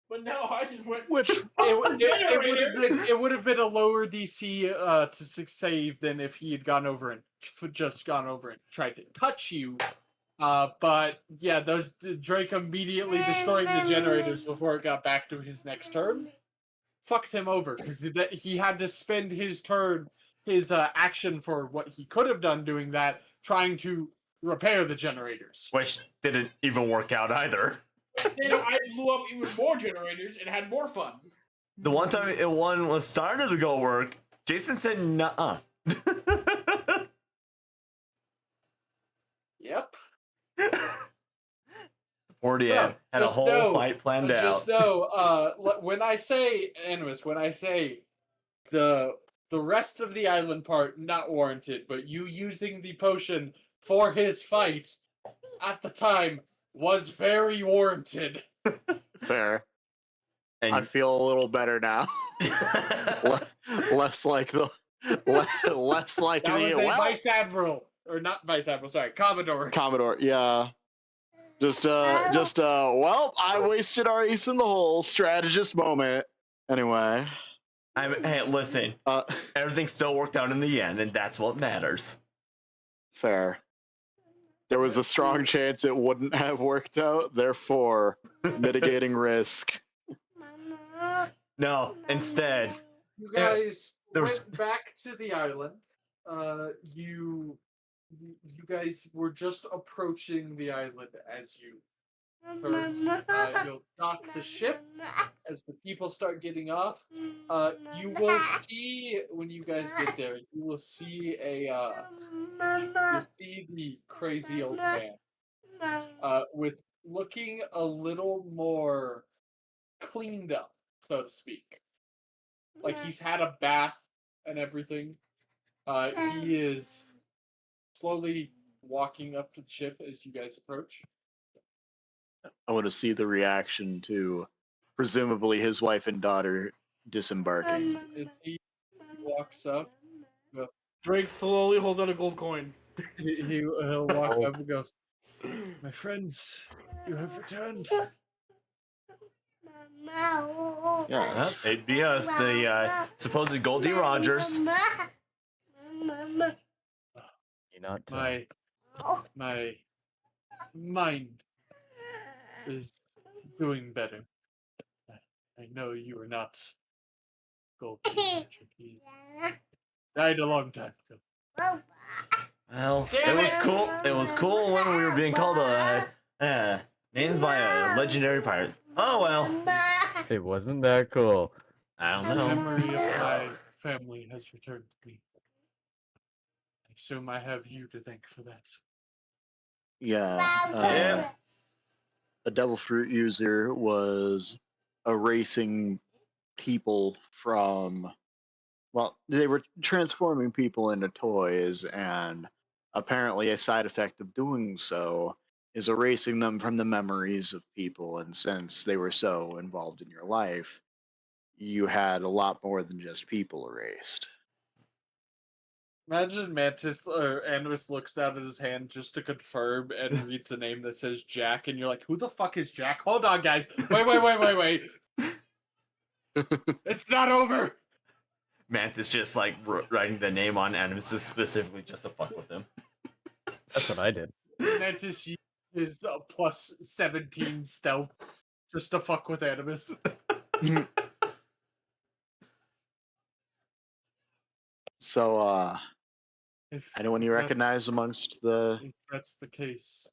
But no, I just went. Which It would have been a lower DC to save than if he had gone over and tried to touch you. But yeah, Drake immediately destroying the generators before it got back to his next turn fucked him over because he had to spend his turn, his action for what he could have done doing that, trying to repair the generators. Which didn't even work out either. I blew up even more generators and had more fun. The one time one was starting to go work, Jason said, "Nuh-uh." Yep. Poor So, DM had a just whole know- fight planned out. Just know, when I say, anyways, when I say the rest of the island part not warranted, but you using the potion for his fight at the time was very warranted. Fair. I And feel a little better now. less like the less like That the was a vice admiral, or not vice admiral, sorry, commodore. Commodore. Yeah. Well, I wasted our ace in the hole strategist moment. Anyway. hey, listen, everything still worked out in the end, and that's what matters. Fair. There was a strong chance it wouldn't have worked out, therefore mitigating risk. No, instead, You guys there was- went back to the island. You guys were just approaching the island as you turn. You'll dock the ship as the people start getting off. You will see when you guys get there. You will see you'll see the crazy old man. With looking a little more cleaned up, so to speak. Like he's had a bath and everything. He is slowly walking up to the ship as you guys approach. I want to see the reaction to presumably his wife and daughter disembarking. As he walks up, Drake slowly holds out a gold coin. he'll walk up and goes, "My friends, you have returned." Yes. it'd be us, the supposed Goldie Rogers. You're not. My mind is doing better. I know you are not Gold. He's died a long time ago. Well, Damn it was it! cool. It was cool when we were being called names by a legendary pirate. Oh well, It wasn't that cool. I don't The know. memory of my family has returned to me. I assume I have you to thank for that. Yeah. A devil fruit user was erasing people from, well, they were transforming people into toys, and apparently a side effect of doing so is erasing them from the memories of people. And since they were so involved in your life, you had a lot more than just people erased. Imagine Mantis or Anubis looks down at his hand just to confirm and reads a name that says Jack, and you're like, "Who the fuck is Jack?" Hold on, guys. Wait. It's not over. Mantis just like writing the name on Animus specifically just to fuck with him. That's what I did. Mantis is a plus 17 stealth just to fuck with Animus. So, If anyone you that- recognize amongst the... If that's the case,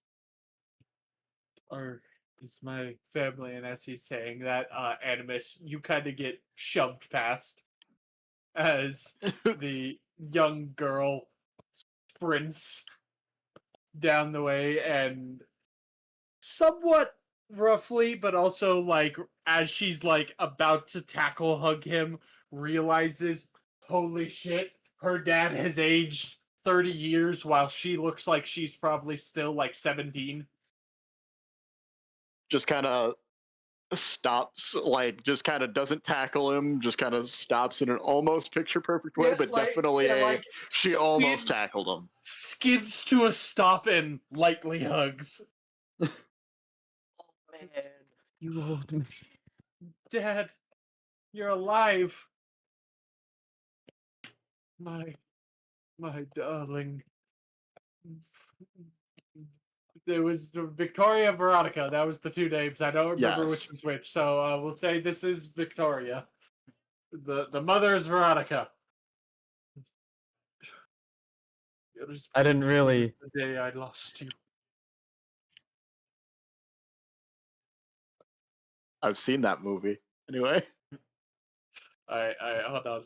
or is my family, and as he's saying that, Animus, you kind of get shoved past as the young girl sprints down the way and somewhat roughly, but also like as she's like about to tackle hug him, realizes, holy shit, her dad has aged 30 years while she looks like she's probably still like 17. just kind of stops, like just kind of doesn't tackle him, just kind of stops in an almost picture perfect way, but definitely she almost tackled him. Skids to a stop and lightly hugs. Man, you owed me. Dad, you're alive. My darling. There was Victoria, Veronica. That was the two names. I don't remember which was which. So we'll say this is Victoria. The mother is Veronica. I didn't really. The day I lost you. I've seen that movie. Anyway. Alright, hold on.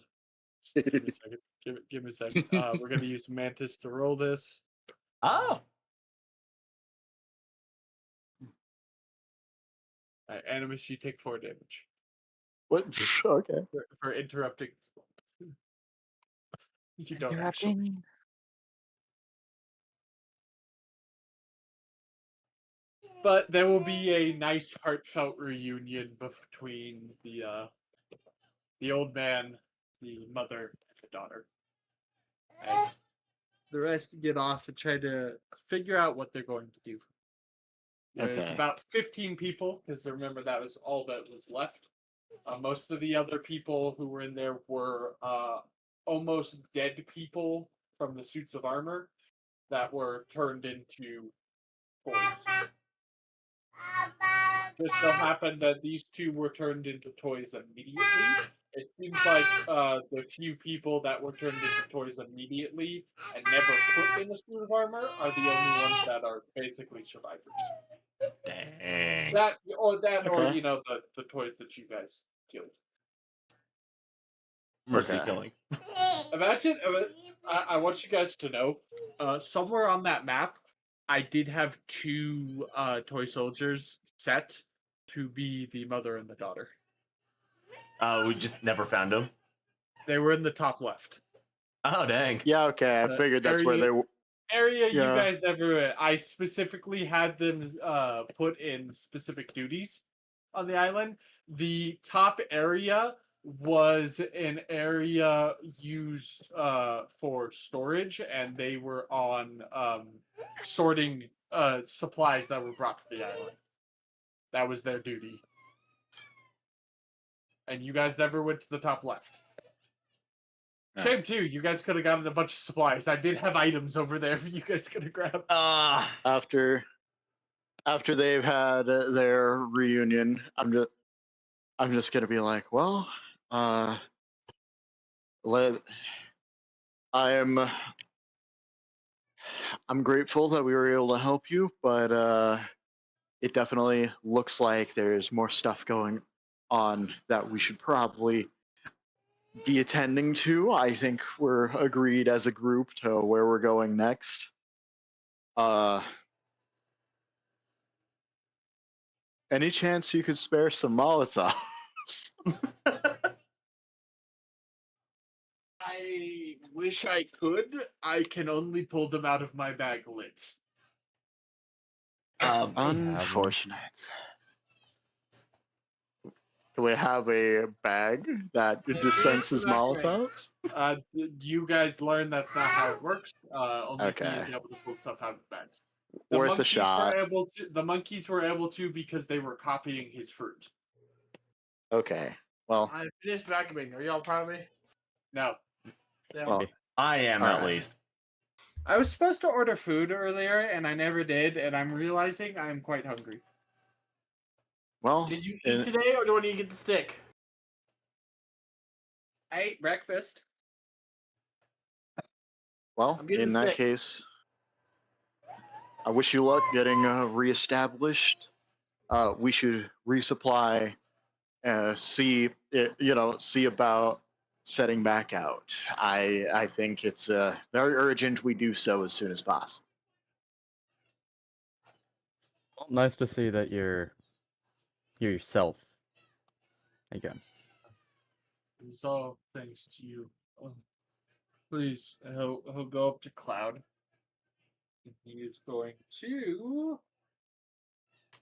Just give me a second. Give me a second. We're gonna use Mantis to roll this. Oh, Alright, Animus, you take 4 damage What? Okay. for interrupting. You don't actually. Interrupting. But there will be a nice, heartfelt reunion between the old man, the mother, and the daughter. As the rest get off and try to figure out what they're going to do. It's Okay. about 15 people, because remember that was all that was left. Most of the other people who were in there were almost dead people from the suits of armor that were turned into toys. Just so happened that these two were turned into toys immediately. It seems like the few people that were turned into toys immediately and never put in a suit of armor are the only ones that are basically survivors. dang. That or Okay. you know the toys that you guys killed. Mercy Okay. killing. Imagine, I want you guys to know, somewhere on that map, I did have 2 toy soldiers set to be the mother and the daughter. We just never found him. They were in the top left. Oh, dang. Yeah, okay. I figured that's where they were. Area you Yeah. guys never. I specifically had them put in specific duties on the island. The top area was an area used for storage, and they were on sorting supplies that were brought to the island. That was their duty. And you guys never went to the top left. No. Shame too. You guys could have gotten a bunch of supplies. I did have items over there for you guys could have grabbed. After they've had their reunion, I'm just gonna be like, well, I'm grateful that we were able to help you, but it definitely looks like there's more stuff going on that we should probably be attending to. I think we're agreed as a group to where we're going next. Any chance you could spare some Molotovs? I wish I could. I can only pull them out of my bag lid. Unfortunate. Do we have a bag that dispenses Molotovs? You guys learned that's not how it works. Only he Okay. is able to pull stuff out of bags. Worth a shot. The monkeys were able to because they were copying his fruit. Okay. Well, I finished vacuuming. Are y'all proud of me? No. Yeah. well, I am, at Alright. least. I was supposed to order food earlier, and I never did, and I'm realizing I'm quite hungry. well. Did you eat today, or do I need to get the stick? I ate breakfast. Well, I'm getting in the that stick. case, I wish you luck getting reestablished. We should resupply. See about setting back out. I think it's very urgent we do so as soon as possible. Well, nice to see that you're yourself again. It's all thanks to you. Please, he'll go up to Cloud. He is going to.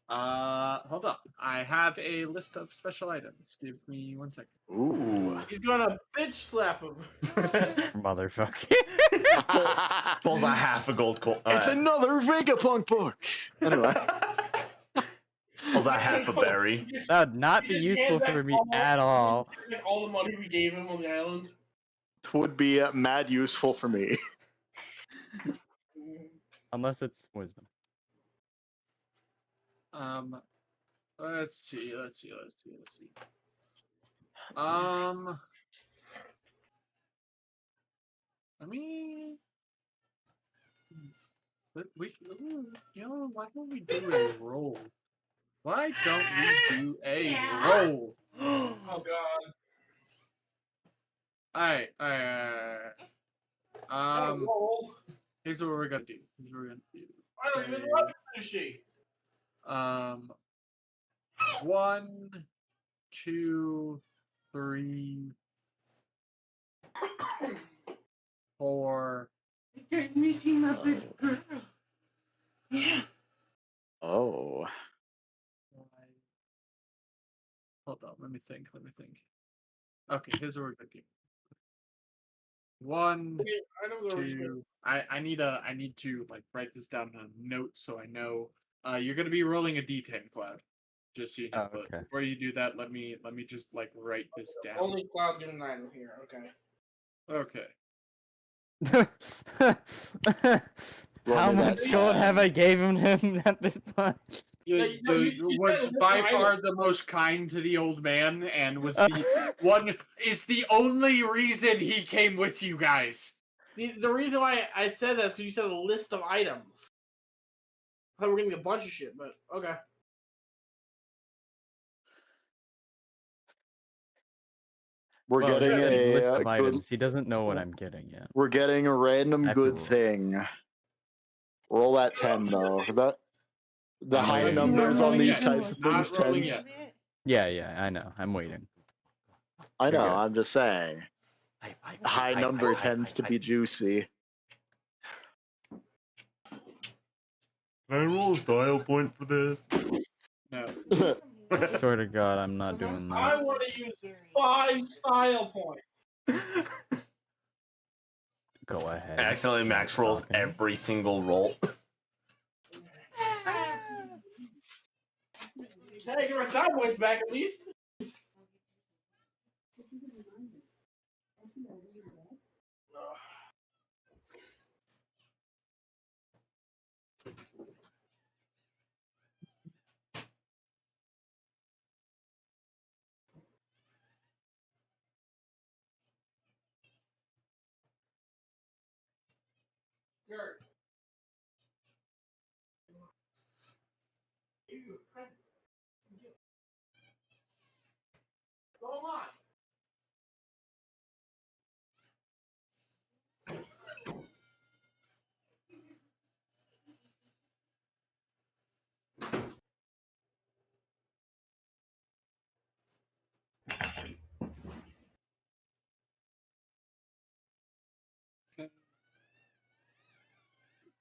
Hold on. I have a list of special items. Give me 1 second. Ooh. He's gonna bitch slap him. Motherfucker. Pulls a half a gold coin. It's another Vegapunk book. Anyway. Pulls a half a berry. That would not be He just useful hands for back me at all. Like all the money we gave him on the island. It would be mad useful for me. Unless it's wisdom. Let's see. Let me. But we, you know, why don't we do a roll Why don't we do a roll? Oh god. Alright, Roll. here's what we're gonna do. I don't even love sushi. 1, 2, 3, 4. You're missing my baby girl. Yeah. Oh. 5. Hold on, let me think. Okay, here's what we're gonna do. 1, I know the 2. I need to like write this down on a note so I know. You're gonna be rolling a D10, Cloud. Just so you know. Oh, okay. But before you do that, let me just like write this down. Only Cloud's getting 9 here. Okay. Okay. Roll How me that much gold 10. have I given him at this point? you Was said by one far item. the most kind to the old man, and was the only reason he came with you guys. The reason why I said that is because you said a list of items. I thought we were getting a bunch of shit, but okay. We're Well, getting he said a list of good. items. He doesn't know what I'm getting yet. We're getting a random I have to good roll. thing. Roll that 10 though. The I'm high waiting. numbers on rolling these yet. types of Not things rolling tends. yet. Yeah, I know. I'm waiting. I know. You're good. I'm just saying. High number tends to be juicy. Can I roll a style point for this? No. Swear to God, I'm not doing I that. want to use 5 style points. Go ahead. Accidentally max rolls Okay. every single roll. Hey, get my style points back at least. Sure. Go on.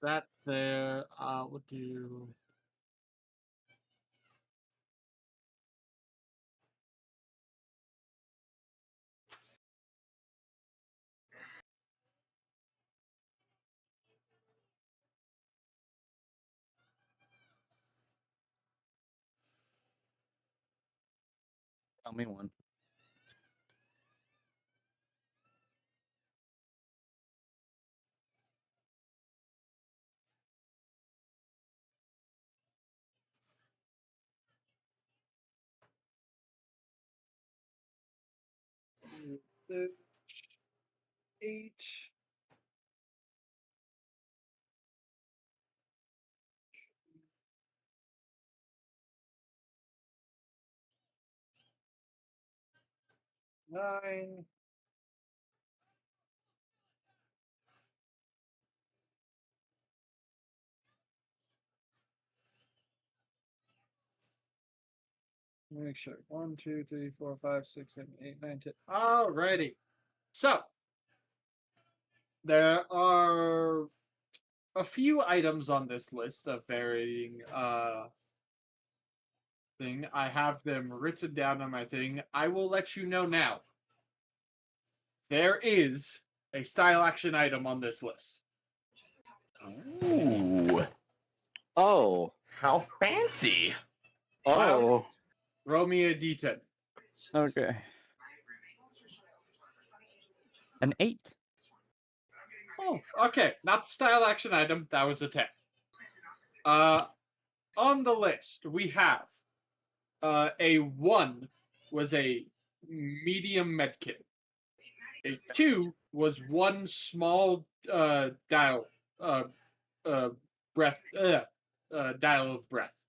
That there, we'll do. Tell me one. The 8. Nine. Make sure. 1, 2, 3, 4, 5, 6, 7, 8, 9, 10. Alrighty. So there are a few items on this list of varying thing. I have them written down on my thing. I will let you know now. There is a style action item on this list. Ooh, Oh. how fancy! Oh. Roll me a d10. Okay. An 8. Oh, okay. Not the style action item. That was a 10. On the list, we have a 1 was a medium medkit. A 2 was 1 small dial breath dial of breath.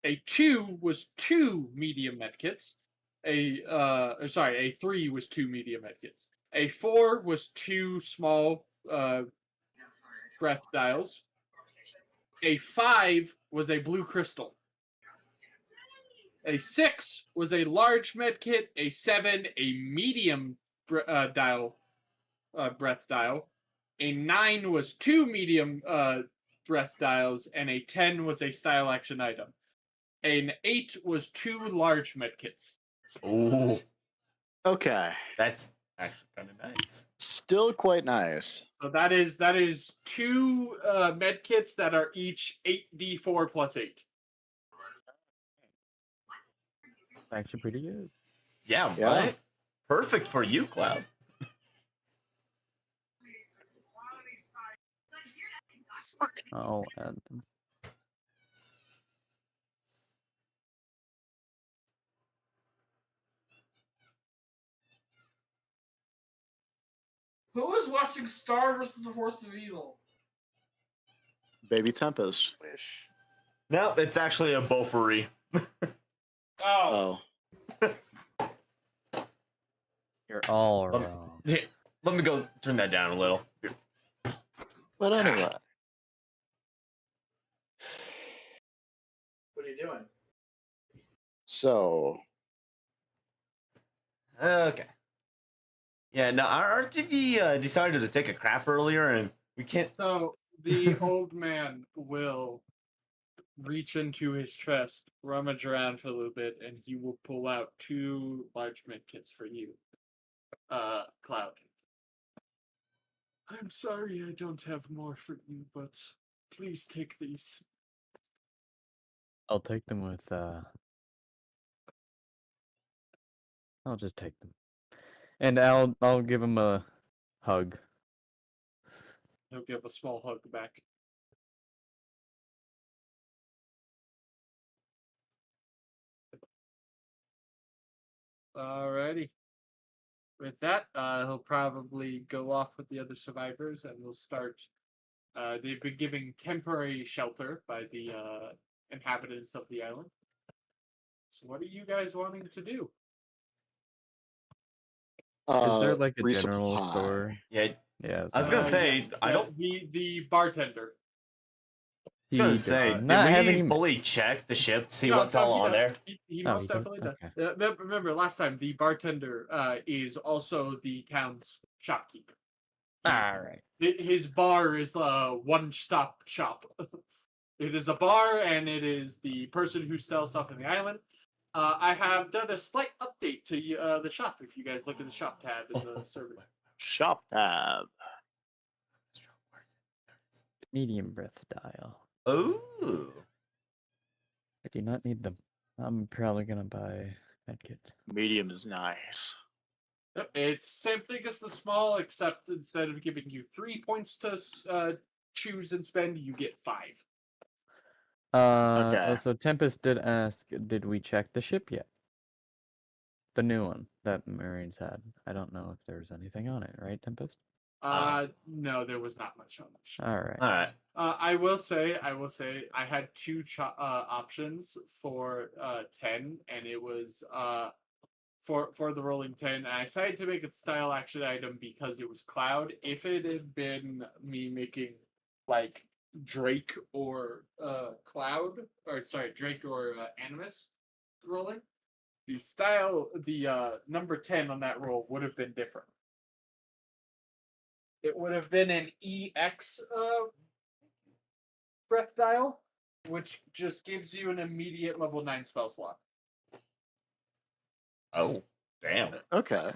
A 2 was 2 medium medkits. A 3 was 2 medium medkits. A 4 was 2 small breath dials. A 5 was a blue crystal. A 6 was a large medkit. A 7, a medium dial, breath dial. A 9 was 2 medium breath dials, and a 10 was a style action item. An 8 was 2 large medkits. Ooh, Okay. that's actually kind of nice. Still quite nice. So that is 2 medkits that are each 8d4 plus 8. Actually, pretty good. Yeah, Yeah. right? Perfect for you, Cloud. I'll add them. Who is watching Star versus the Force of Evil? Baby Tempest. Wish. No, it's actually a Beaufory. Oh. Oh. You're all Um, wrong. Here, let me go turn that down a little. Here. But anyway. What are you doing? So, Okay. Yeah, no, our TV decided to take a crap earlier, and we can't. So the old man will reach into his chest, rummage around for a little bit, and he will pull out 2 large medkits for you, Cloud. I'm sorry I don't have more for you, but please take these. I'll take them with. I'll just take them, and I'll give him a hug. He'll give a small hug back. Alrighty. With that, he'll probably go off with the other survivors, and we'll start. They've been given temporary shelter by the inhabitants of the island. So, what are you guys wanting to do? Is there like a resupply. general store? Yeah, Yeah. I was gonna say, Yes, I don't. The bartender. I was gonna He say, does did not have we any. fully check the ship to see No, what's no, all he on does. there? He Oh, most he does? definitely does. Okay. Remember, last time the bartender is also the town's shopkeeper. All right. His bar is a one-stop shop. It is a bar, and it is the person who sells stuff in the island. I have done a slight update to the shop. If you guys look at the shop tab in the server. Shop tab. Medium breath dial. Oh, I do not need them. I'm probably gonna buy medkits. Medium is nice. Yep, it's same thing as the small, except instead of giving you 3 points to choose and spend, you get 5. Okay. So Tempest did ask, did we check the ship yet? The new one that Marines had. I don't know if there's anything on it, right, Tempest? No, there was not much on the shop. All right. all right. I will say, I had 2 options for 10, and it was for the rolling 10. And I decided to make it style action item because it was Cloud. If it had been me making like Drake or Cloud, or sorry, Drake or Animus rolling, the number 10 on that roll would have been different. It would have been an EX breath dial, which just gives you an immediate level 9 spell slot. Oh, damn. Okay.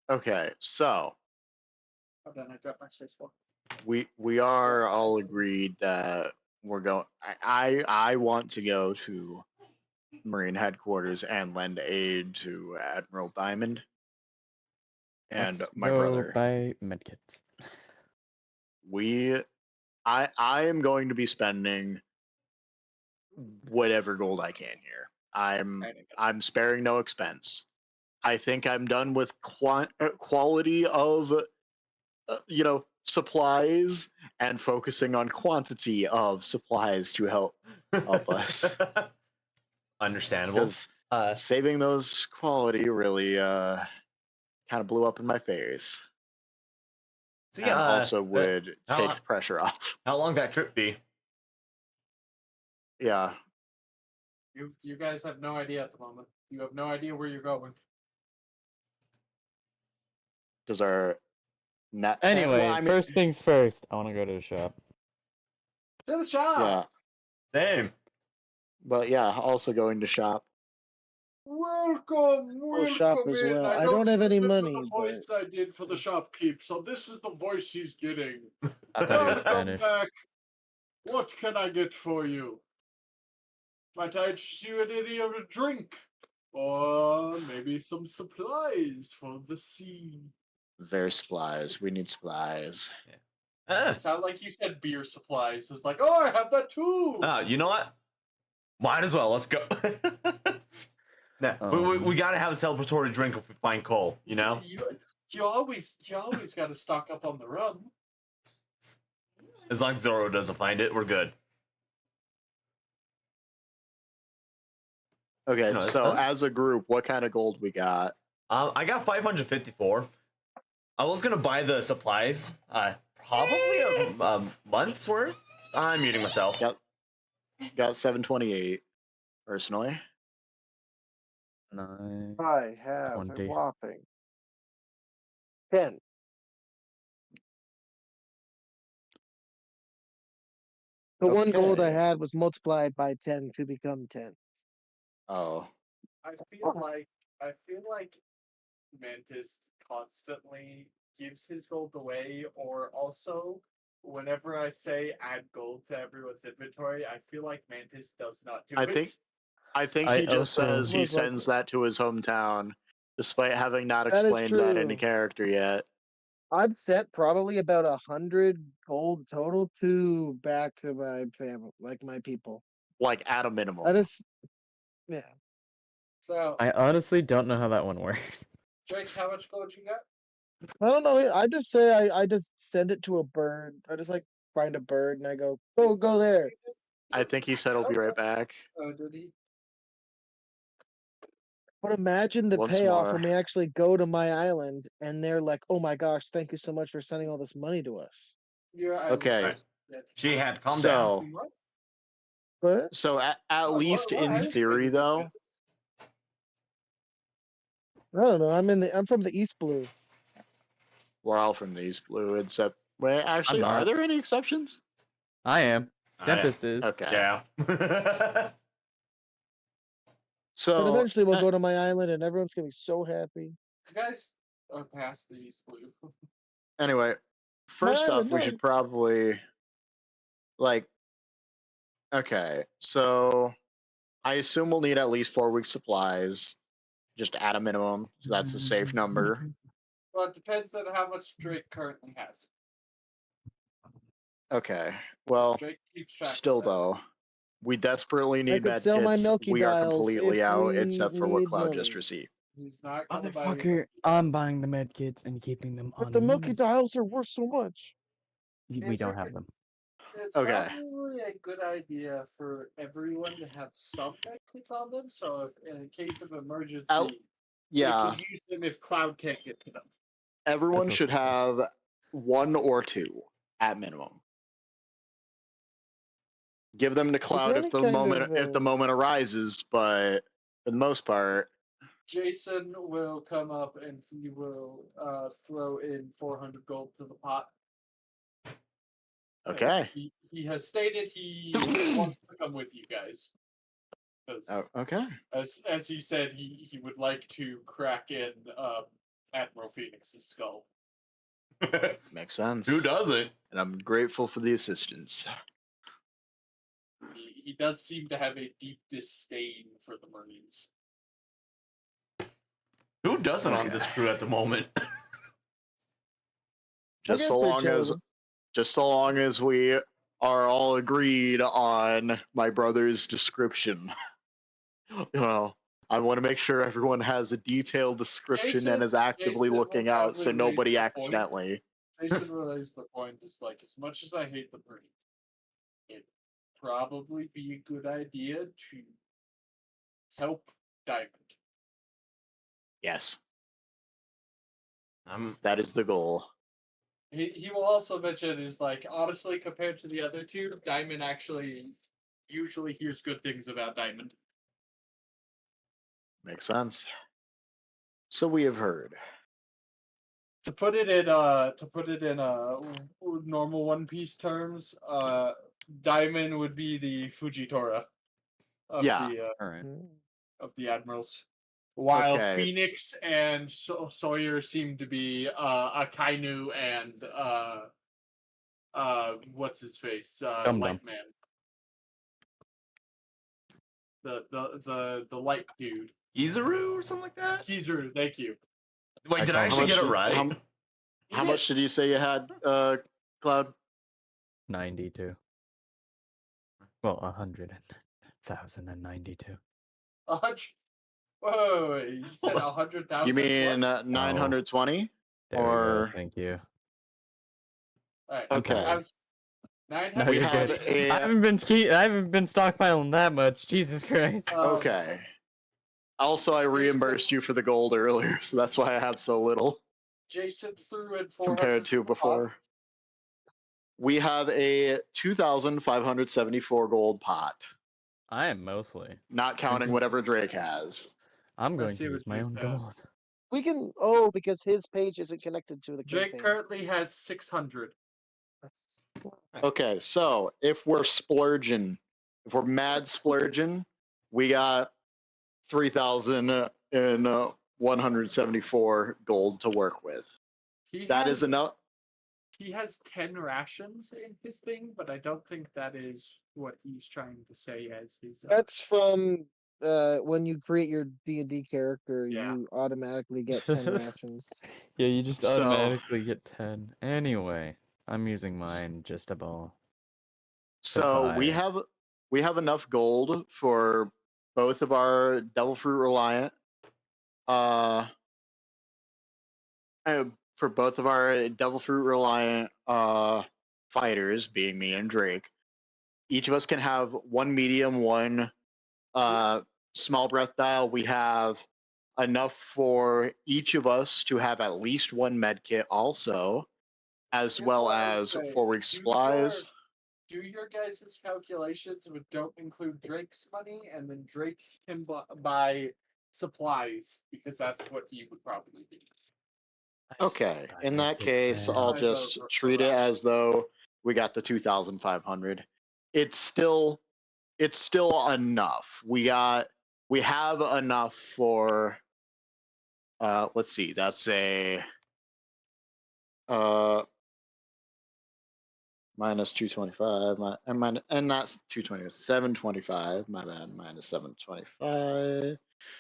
Okay, so Oh, then I dropped my space bar. we are all agreed that we're going. I want to go to Marine headquarters and lend aid to Admiral Diamond and Let's my go brother. buy medkits. I am going to be spending whatever gold I can here. I'm sparing no expense. I think I'm done with quality of supplies and focusing on quantity of supplies to help us. Understandable. Because saving those quality really kind of blew up in my face. So And also would take how- the pressure off. how long that trip be? Yeah. You guys have no idea at the moment. You have no idea where you're going. Because our net. Anyway, well, I mean, first things first. I want to go to the shop. To the shop. Yeah. Same. But yeah, also going to shop. Welcome, I'll shop welcome as in. well. I don't have any remember money, the voice I did for the shopkeep, so this is the voice he's getting. I thought he was Welcome Spanish. back. What can I get for you? Might I interest you in any of a drink? Or maybe some supplies for the sea. There's supplies. We need supplies. It sounded like you said beer supplies. It's like, oh, I have that too. You know what? Might as well. Let's go. We gotta have a celebratory drink if we find coal. You know. You always got to stock up on the rum. As long as Zoro doesn't find it, we're good. Okay, No, it's so fun. as a group, what kind of gold we got? I got 554. I was gonna buy the supplies. Probably a month's worth. I'm muting myself. Yep. Got 728 personally. 9. I have 20. a whopping 10. The one gold I Okay. had was multiplied by 10 to become 10. Oh. I feel like Mantis constantly gives his gold away, or also whenever I say add gold to everyone's inventory, I feel like Mantis does not do it. I think I he just also- says he Most sends likely. that to his hometown, despite having not That is explained that into true. character yet. I've sent probably about 100 gold total to back to my family, like my people. Like at a minimum. That is, yeah. So, I honestly don't know how that one works. Drake, how much gold you got? I don't know. I just say I just send it to a bird. I just like find a bird and I go there. I think he said he'll be right back. Oh, did he? But imagine the Once payoff more. when we actually go to my island and they're like, "Oh my gosh, thank you so much for sending all this money to us." Okay. She had calm So- down. What? But So at least What? in theory, though, I don't know. I'm from the East Blue. we're all from the East Blue, except wait, actually, I'm are not. there any exceptions? I am. Tempest is. Okay. Yeah. So But eventually we'll go to my island and everyone's gonna be so happy. You guys are past the East Blue. anyway, first off, island, we no. should probably okay, so I assume we'll need at least 4 weeks supplies, just at a minimum. So that's a safe number. Well, it depends on how much Drake currently has. Okay. Well, Drake keeps track of still that. though, we desperately need could med sell my kits. Milky We are Dials completely if out, we except for what need Cloud just money. received. He's not gonna buy you Motherfucker, Milky I'm Dials. buying the med kits and keeping them But on the Milky me. Dials are worth so much. We don't have them. It's Okay. probably a good idea for everyone to have some medkits on them, so if in case of emergency, Yeah, they could use them if Cloud can't get to them. everyone That's should okay. have 1 or 2 at minimum. Give them to Cloud there if any the kind moment of, arises, but for the most part, Jason will come up and he will throw in 400 gold to the pot. okay. He has stated he wants to come with you guys. Oh, okay. As he said, he would like to crack in Admiral Phoenix's skull. Makes sense. Who doesn't? And I'm grateful for the assistance. He does seem to have a deep disdain for the Marines. Who doesn't on Okay. this crew at the moment? Just guess so they're long as children. just so long as we are all agreed on my brother's description. I want to make sure everyone has a detailed description and is actively Jason will looking out so probably raise nobody the point. accidentally. Jason relays the point is like, as much as I hate the Marines, it'd probably be a good idea to help Diamond. Yes, I'm that is the goal. He will also mention is like, honestly, compared to the other two, Diamond actually usually hears good things about Diamond. Makes sense. So we have heard. To put it in normal One Piece terms, Diamond would be the Fujitora of Yeah. All right. of the admirals, while Okay. Phoenix and Sawyer seem to be Akainu and what's his face, Dum-dum. Light Man, the light dude, Izuru or something like that. Kizaru. Thank you. Wait, did I How actually much get it did- right? How much did you say you had, Cloud? 92. Well, 100,092. 100. Whoa, you said 100,000. You mean 920? There we go. Or Thank you. All right. okay. I was No, 900. We you're have good. a- I haven't been stockpiling that much. Jesus Christ. Okay. Also, I reimbursed you for the gold earlier, so that's why I have so little Jason threw in 400 compared to before. We have a 2,574 gold pot, I am mostly. not counting whatever Drake has. I'm Let's going see to what use my Drake own has. gold. We can because his page isn't connected to the Drake campaign. currently has 600. That's- Okay, so if we're splurging, if we're mad splurging, we got 3,174 gold to work with. That is enough. He has 10 rations in his thing, but I don't think that is what he's trying to say as his. That's from when you create your D&D character, Yeah. you automatically get 10 rations. Yeah, you just So- automatically get 10. Anyway, I'm using mine just a ball. So we Goodbye. have enough gold for both of our Devil Fruit Reliant, for both of our Devil Fruit Reliant fighters, being me and Drake. Each of us can have one medium, one small breath dial. We have enough for each of us to have at least one med kit also, as Here's well what I would as say. 4 weeks supplies. Do your guys' calculations, but don't include Drake's money, and then Drake can buy supplies because that's what he would probably need. Okay, I in need that to case, I'll Buy just the treat it ration. as though we got the 2,500. It's still enough. We have enough for let's see, that's a minus 225, and that's 220, 725, my bad, minus 725.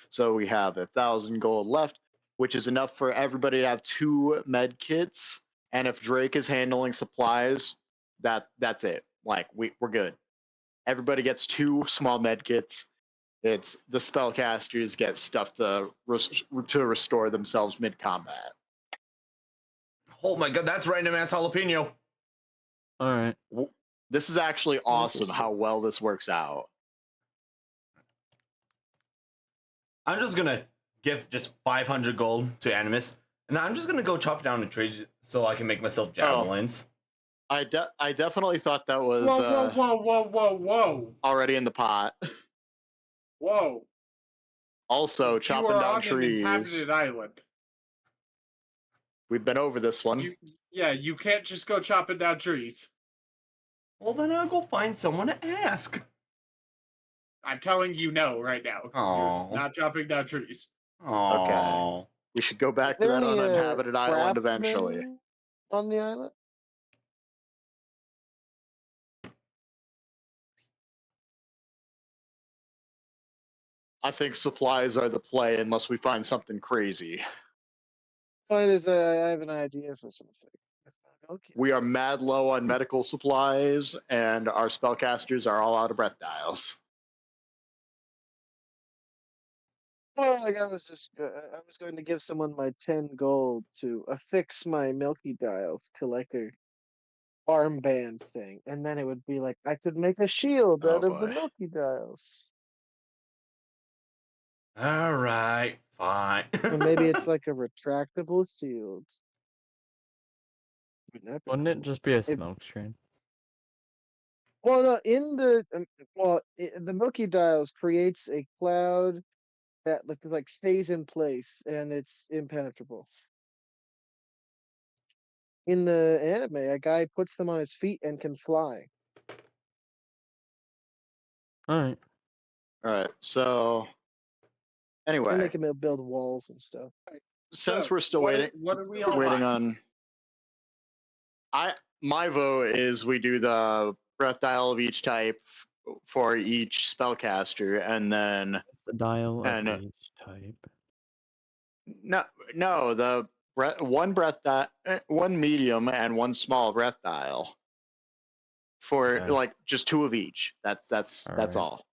So we have 1,000 gold left, which is enough for everybody to have 2 med kits. And if Drake is handling supplies, that's it. Like we're good. Everybody gets 2 small med kits. It's the spellcasters get stuff to restore themselves mid combat. Oh my god, that's random ass jalapeno. All right. This is actually awesome how well this works out. I'm just gonna give just 500 gold to Animus, and I'm just gonna go chop down the trees so I can make myself javelins. I definitely thought that was Whoa! already in the pot. Whoa! Also, You chopping are down on an trees. inhabited island. We've been over this one. You can't just go chopping down trees. Well, then I'll go find someone to ask. I'm telling you no right now. Aw. You're not chopping down trees. Oh. We should go back Is to there that any, uninhabited island craftsmen eventually. on the island? I think supplies are the play unless we find something crazy. Fine, I have an idea for something. Okay. We are mad low on medical supplies, and our spellcasters are all out of breath dials. Well, like I was going to give someone my 10 gold to affix my Milky Dials to like a armband thing, and then it would be like I could make a shield Oh out of the boy. Milky Dials. All right, fine. Or maybe it's like a retractable shield. Wouldn't that be Wouldn't it cool? just be a If- smoke screen? Well, no, in the the Milky Dials creates a cloud that like stays in place and it's impenetrable. In the anime, a guy puts them on his feet and can fly. All right. All right. So And they anyway, can build walls and stuff. since So, we're still what are we all waiting buying? on, my vote is we do the breath dial of each type for each spellcaster, and then The dial And, of each type. no, the one one medium and one small breath dial for Okay. like just two of each. That's Alright. all.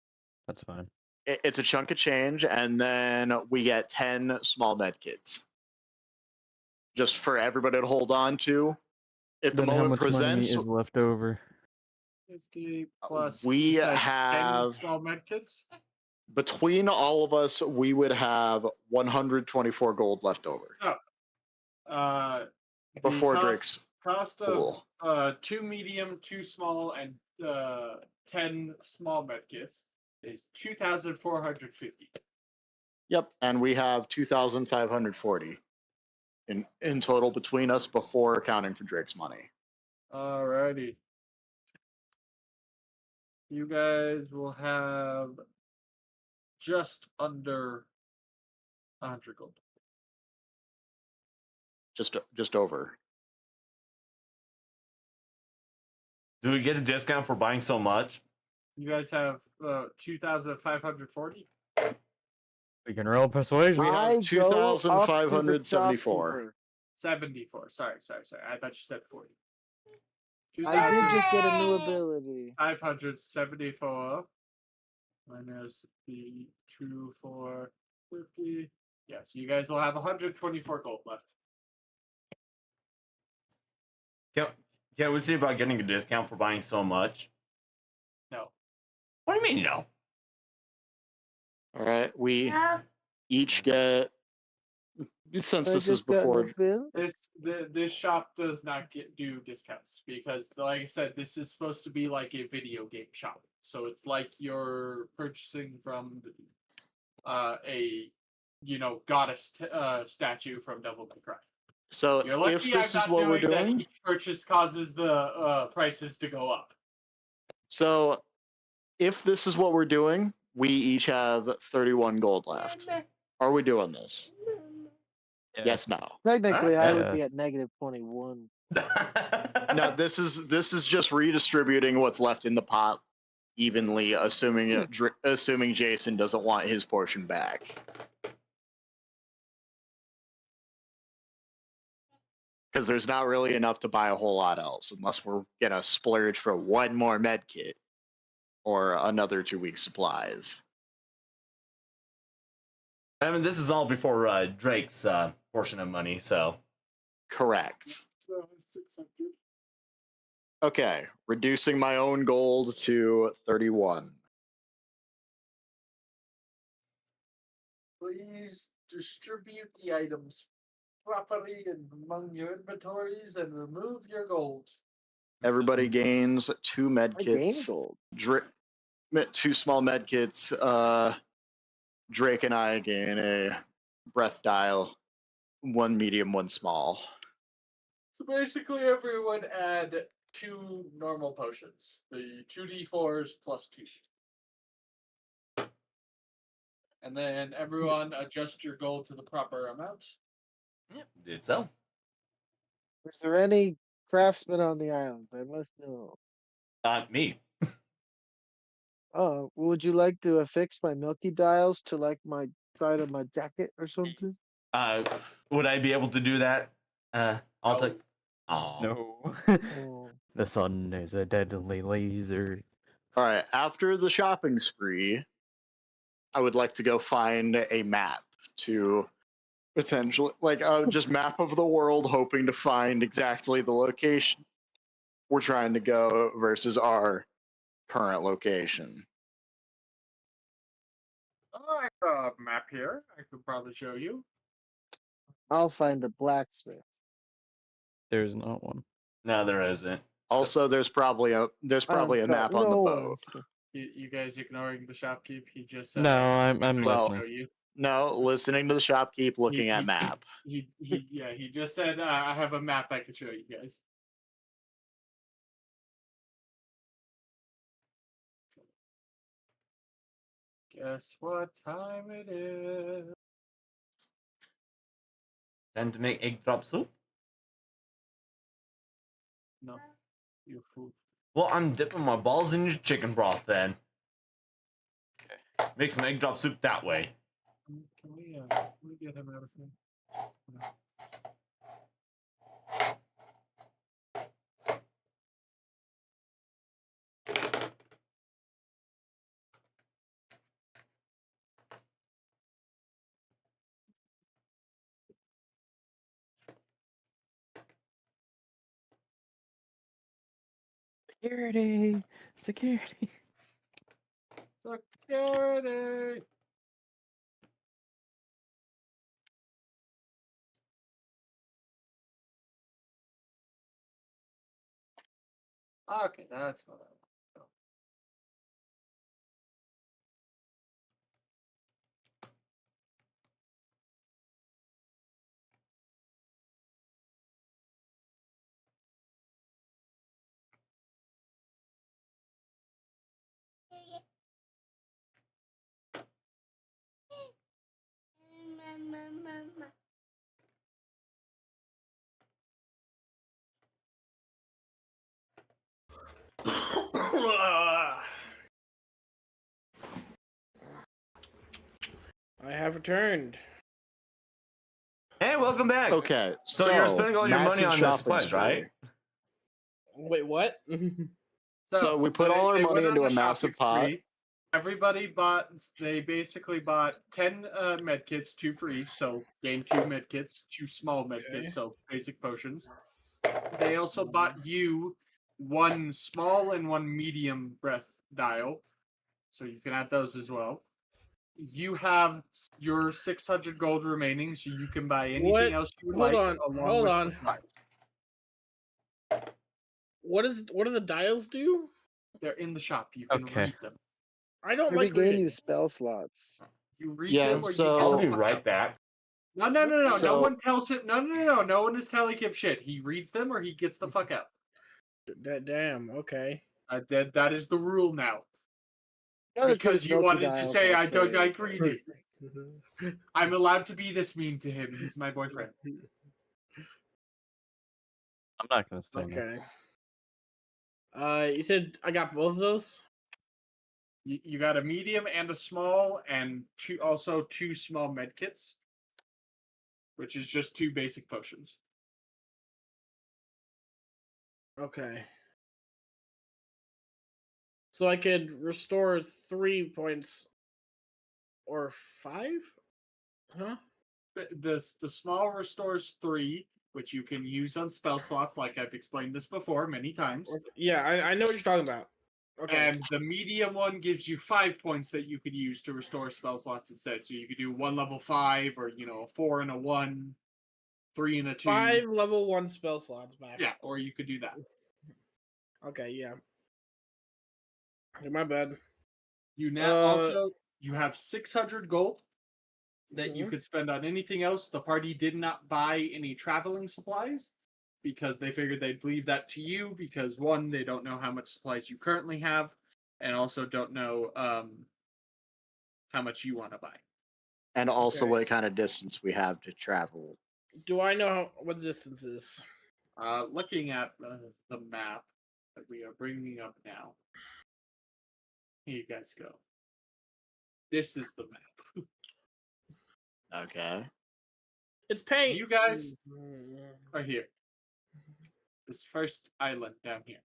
That's fine. It's a chunk of change, and then we get 10 small med kits just for everybody to hold on to. If the Then how moment much money presents, is left over? 50 plus. we you said 10 have small medkits. between all of us, we would have 124 gold left over So, the before cost, Drake's cost pool. of 2 medium, 2 small, and 10 small medkits is 2,450. Yep, and we have 2,540 in total between us before accounting for Drake's money. Alrighty. You guys will have just under 100 gold. Just over. Do we get a discount for buying so much? You guys have 2,540. We can roll persuasion. We I have go up to the 2,574. shopkeeper. 74. Sorry. I thought you said 40. I did just get a new ability. 574 minus the 2,450. Yes, you guys will have 124 gold left. Can we see about getting a discount for buying so much? No. What do you mean no? All right, we each get. Since I this is just got before, a bill. This shop does not do discounts because, like I said, this is supposed to be like a video game shop. So it's like you're purchasing from a goddess statue from Devil May Cry. so You're if lucky this I'm is not what we're doing that. doing, Each purchase causes the prices to go up. so if this is what we're doing, we each have 31 gold left. Are we doing this? Yeah. Yes, no. Technically, I would Yeah. be at negative 21. No, this is just redistributing what's left in the pot evenly, assuming Jason doesn't want his portion back. Because there's not really enough to buy a whole lot else, unless we're gonna splurge for one more med kit or another 2 week supplies. I mean, this is all before Drake's portion of money, so. Correct. So 600. Okay, reducing my own gold to 31. Please distribute the items properly among your inventories and remove your gold. Everybody gains 2 med I gained kits. gold. 2 small med kits. Drake and I gain a breath dial, 1 medium, 1 small. So basically, everyone add 2 normal potions. The 2d4s plus 2. And then everyone adjust your gold to the proper amount. Yep, did so. Is there any craftsmen on the island? I must know. Not me. Oh, would you like to affix my Milky Dials to like my side of my jacket or something? Would I be able to do that? I'll No. take. Oh. No. Oh. The sun is a deadly laser. All right, after the shopping spree, I would like to go find a map to potentially, like, just map of the world, hoping to find exactly the location we're trying to go versus our current location. I have a map here. I could probably show you. I'll find a blacksmith. There's not one. No, there isn't. Also, there's probably a It's got map on the no boat. one. You guys ignoring the shopkeep? He just said. No, I'm Well, listening. Show you. No, listening to the shopkeep, looking at he- map. He just said I have a map I could show you guys. Guess what time it is? Time to make egg drop soup. No, you fool. Well, I'm dipping my balls in your chicken broth then. Okay. Make some egg drop soup that way. Can we get him out of here? Security. Security. Security. Okay, that's what I want. I have returned. Hey, welcome back. Okay, So you're spending all your money massive on the shopping supplies, spree. right? Wait, what? So we put all our they money went on into a a massive shopping pot. spree. Everybody bought. They basically bought 10 med kits, 2 for each. So game 2 med kits, 2 small med Okay. kits, so basic potions. They also bought you 1 small and 1 medium breath dial, so you can add those as well. You have your 600 gold remaining, so you can buy anything What? else you would Hold like. on, Along hold with on. supplies. What do the dials do? They're in the shop. You can Okay. read them. I don't They like regain reading. you spell slots. You read Yeah, them, or so- I'll you be get the fuck right out. back. No. No So- one tells him. No. No one is telling him shit. He reads them, or he gets the fuck out. Damn. Okay. That is the rule now. Gotta Because take you milky wanted to dials say on I don't sale. like reading. I'm allowed to be this mean to him. He's my boyfriend. I'm not gonna stay. Okay. You said I got both of those. You got a medium and a small, and also 2 small med kits, which is just 2 basic potions. Okay. So I could restore 3 points or 5? Huh? The small restores 3, which you can use on spell slots, like I've explained this before many times. Yeah, I know what you're talking about. Okay. And the medium one gives you 5 points that you could use to restore spell slots instead. So you could do 1 level 5, or a 4 and a 1, 3 and a 2. 5 level 1 spell slots back. Yeah, or you could do that. Okay, yeah. My bad. You now also you have 600 gold that you Mhm. could spend on anything else. The party did not buy any traveling supplies because they figured they'd leave that to you, because 1, they don't know how much supplies you currently have, and also don't know how much you want to buy. And also Okay. what kind of distance we have to travel. Do I know what the distance is? Looking at the map that we are bringing up now. Here you guys go. This is the map. Okay. It's paint. You guys are here. This first island down here.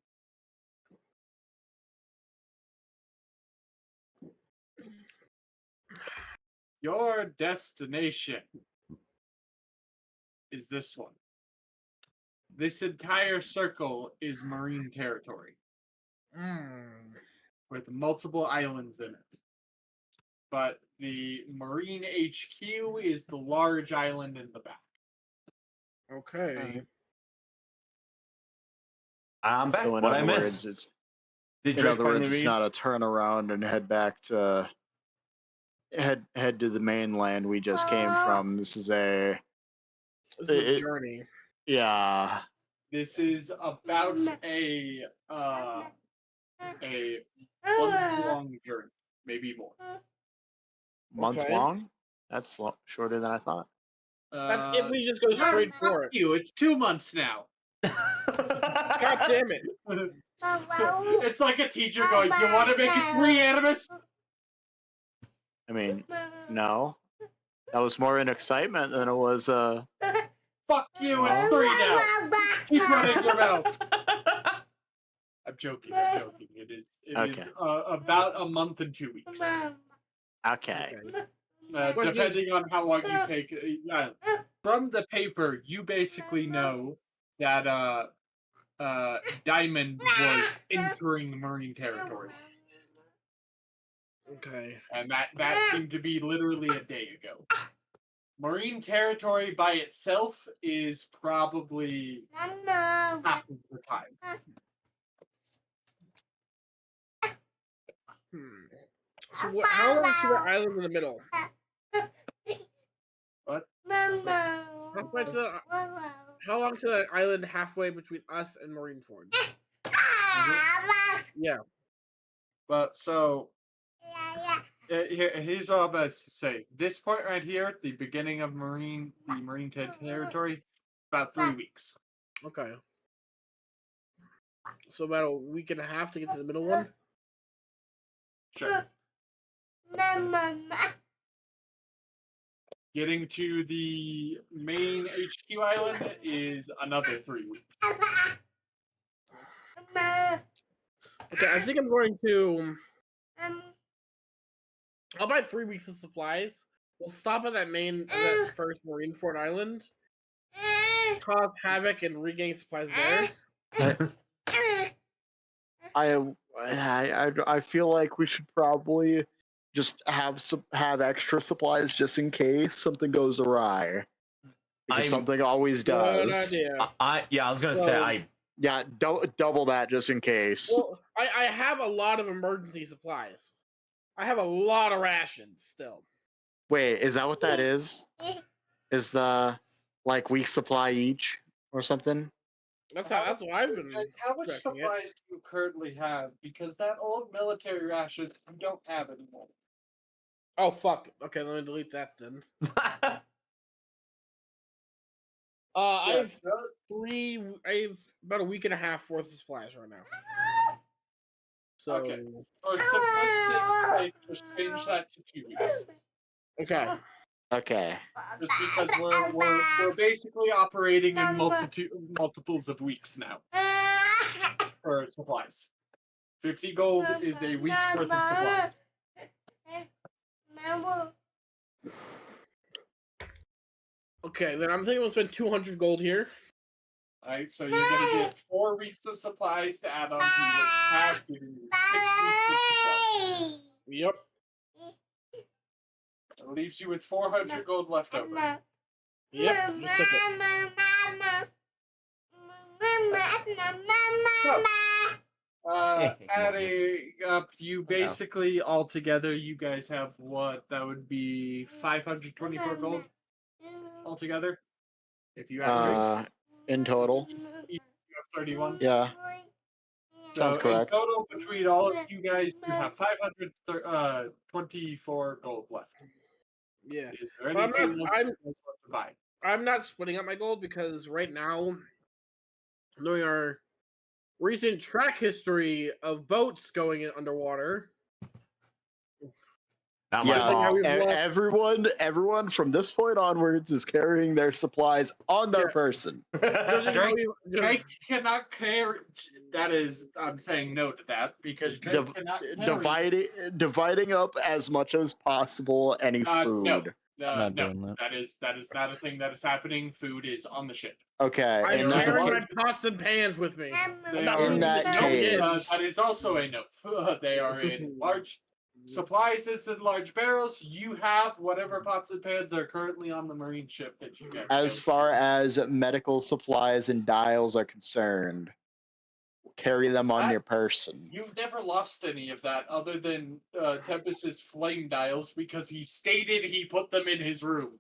Your destination is this one. This entire circle is marine territory with multiple islands in it. But the marine HQ is the large island in the back. Okay. I'm back. So in What I other miss? words, it's Did Drake finally read? not a turn around and head back to head to the mainland we just came from. This is a This is a journey. yeah. This is about a month-long journey, maybe more. Month Okay. long? That's shorter than I thought. That's if we just go straight for it. You, it's 2 months now. God damn it. It's like a teacher going, "You want to make it 3, Animus?" I mean, no. That was more in excitement than it was Fuck you, it's 3 now. Keep running your mouth. I'm joking. It is Okay. about a month and 2 weeks. okay. Depending on how long you take. From the paper, you basically know that Diamond was entering marine territory. Okay. And that seemed to be literally a day ago. Marine territory by itself is probably half of the time. So how long to the island in the middle? What? How long to the island halfway between us and Marineford? Yeah. But so here's what I'm about to say. This point right here, the beginning of the marine territory, about 3 weeks. Okay. So about a week and a half to get to the middle one? Sure. Getting to the main HQ island is another 3 weeks. Okay, I think I'm going to... I'll buy 3 weeks of supplies. We'll stop at that first Marineford island, cause havoc and regain supplies there. I feel like we should probably just have extra supplies just in case something goes awry. Because something always does. Good idea. I was gonna say Yeah, double that just in case. Well, I have a lot of emergency supplies. I have a lot of rations still. Wait, is that what that is? Is the week supply each or something? That's what I've been. How much tracking supplies do you currently have? Because that old military ration you don't have anymore. Oh fuck! Okay, let me delete that then. I have about a week and a half worth of supplies right now. So okay. For simplistic sake, just change that to 2 weeks. okay. Okay. Just because we're basically operating in multiples of weeks now for supplies. 50 gold is a week's worth of supplies. Okay, then I'm thinking we'll spend 200 gold here. Alright, so you're gonna get 4 weeks of supplies to add on to what you have, giving you 6 weeks of supplies. Yep. It leaves you with 400 gold left over. Yep, just took it. Adding up, you basically altogether, you guys have what? That would be 524 gold altogether. If you add drinks. In total. You have 31. Yeah. So Sounds correct. in total, between all of you guys, you have 524 gold left. Yeah. Is there anything else you guys want to buy? I'm not splitting up my gold because right now, knowing our recent track history of boats going in underwater, Not my Yeah, fault. how we've left- everyone from this point onwards is carrying their supplies on their Yeah. person. Judging how we, Drake cannot carry. That is, I'm saying no to that because Drake Div- cannot carry. dividing up as much as possible any No, food. I'm not no, doing that. that is not a thing that is happening. Food is on the ship. Okay, I'm in that, carrying ca- my pots and pans with me. They not are in losing that this note again. case, that is also a no. They are in large supplies is in large barrels. You have whatever pots and pans are currently on the marine ship that you guys. as have. far as medical supplies and dials are concerned, carry them on That- your person. You've never lost any of that other than Tempest's flame dials because he stated he put them in his room.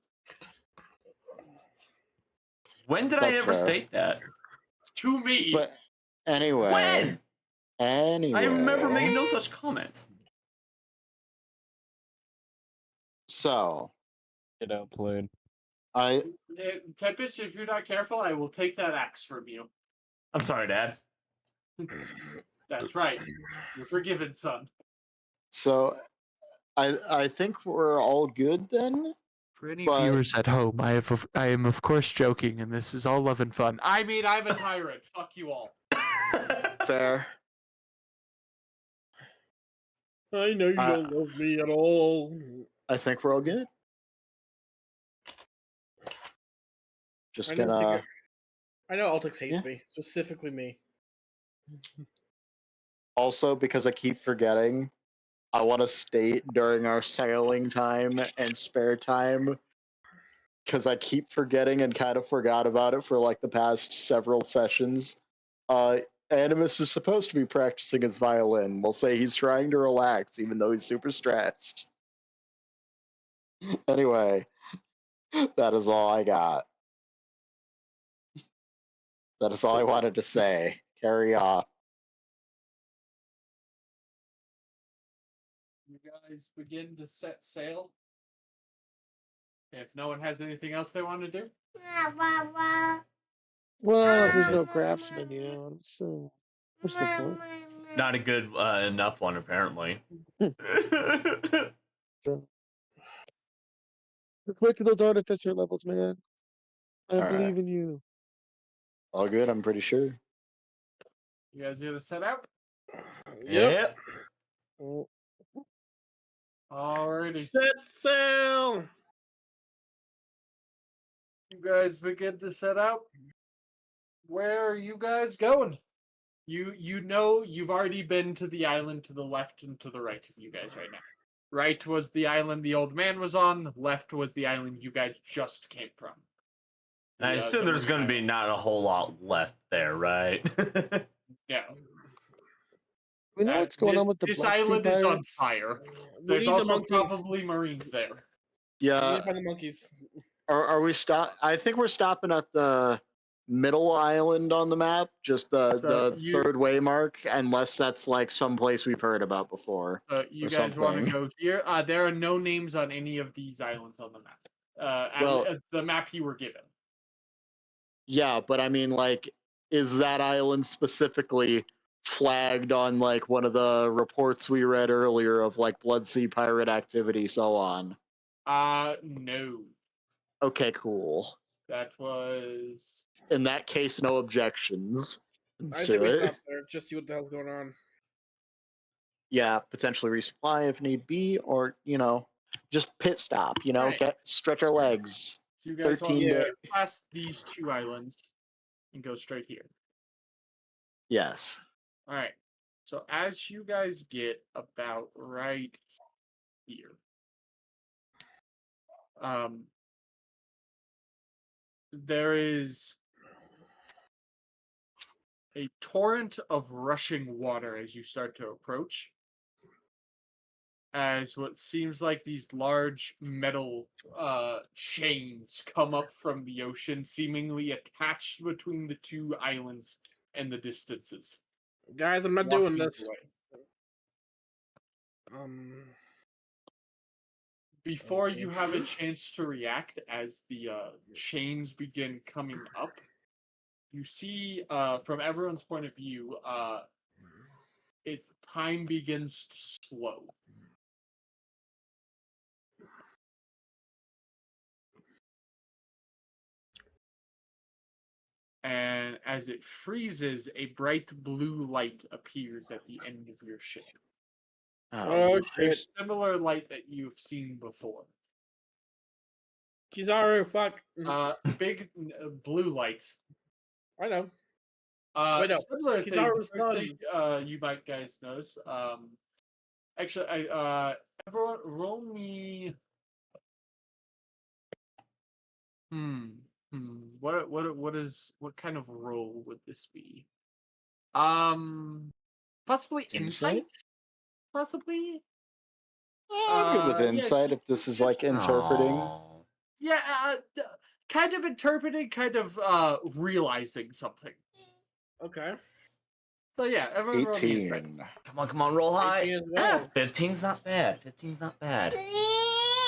When did I That's ever fair. state that? To me, But anyway, When? anyway, I remember making no such comments. So Get outplayed. I Tempest, if you're not careful, I will take that axe from you. I'm sorry, Dad. That's right. You're forgiven, son. so I think we're all good then. For any But- viewers at home, I am of course joking, and this is all love and fun. I mean, I'm a tyrant. Fuck you all. Fair. I know you don't love me at all. I think we're all good. Just I know, gonna. I know Altix hates Yeah. me, specifically me. Also, because I keep forgetting, I want to state during our sailing time and spare time, because I keep forgetting and kind of forgot about it for like the past several sessions. Animus is supposed to be practicing his violin. We'll say he's trying to relax, even though he's super stressed. Anyway, that is all I got. That is all I wanted to say. Carry on. You guys begin to set sail. If no one has anything else they want to do, Well, if there's no craftsman, you know, so what's the point? Not a good enough one, apparently. Quick to those artificer levels, man. I All right. believe in you. All good, I'm pretty sure. you guys gonna set out? Yep. Oh, Alrighty. Set sail. You guys begin to set out. Where are you guys going? You know you've already been to the island to the left and to the right of you guys right now. Right was the island the old man was on. Left was the island you guys just came from. I assume there's going to be not a whole lot left there, right? Yeah. we know what's going on with the this Black Sea island is on pirates? fire. We There's need the also monkeys. probably marines there. We need Yeah, to find the monkeys. are we stop? I think we're stopping at the middle island on the map, just the So you- third waymark, unless that's like some place we've heard about before. You Or guys want to something. go here? There are no names on any of these islands on the map. Well- The map you were given. Yeah, but I mean, like, is that island specifically flagged on like one of the reports we read earlier of like Blood Sea pirate activity, so on? No. Okay, cool. That was In that case, no objections I to think we it. stop there. Just see what the hell's going on. Yeah, potentially resupply if need be, or just pit stop. Right. Stretch our legs. you guys want 13 to day- get past these two islands and go straight here. Yes. All right. So as you guys get about right here, there is a torrent of rushing water as you start to approach. As what seems like these large metal chains come up from the ocean, seemingly attached between the two islands and the distances. Guys, I'm not doing walking this. away. Before Okay. you have a chance to react, as the chains begin coming up, you see from everyone's point of view, time begins to slow. and as it freezes, a bright blue light appears at the end of your ship. Oh A shit. similar light that you've seen before. Kizaru, fuck. Big blue light. I know. Wait, no. Similar thing, the Kizaru's first thing son. you might guys notice. Actually, everyone roll me. What kind of roll would this be? Possibly insight. Possibly. I'm good with Yeah, insight if this is like interpreting. Aw. Yeah, kind of interpreting, kind of realizing something. Okay. So yeah, everyone roll me insight. 18. Come on, roll high. 18 as well. 15's not bad. 15's not bad.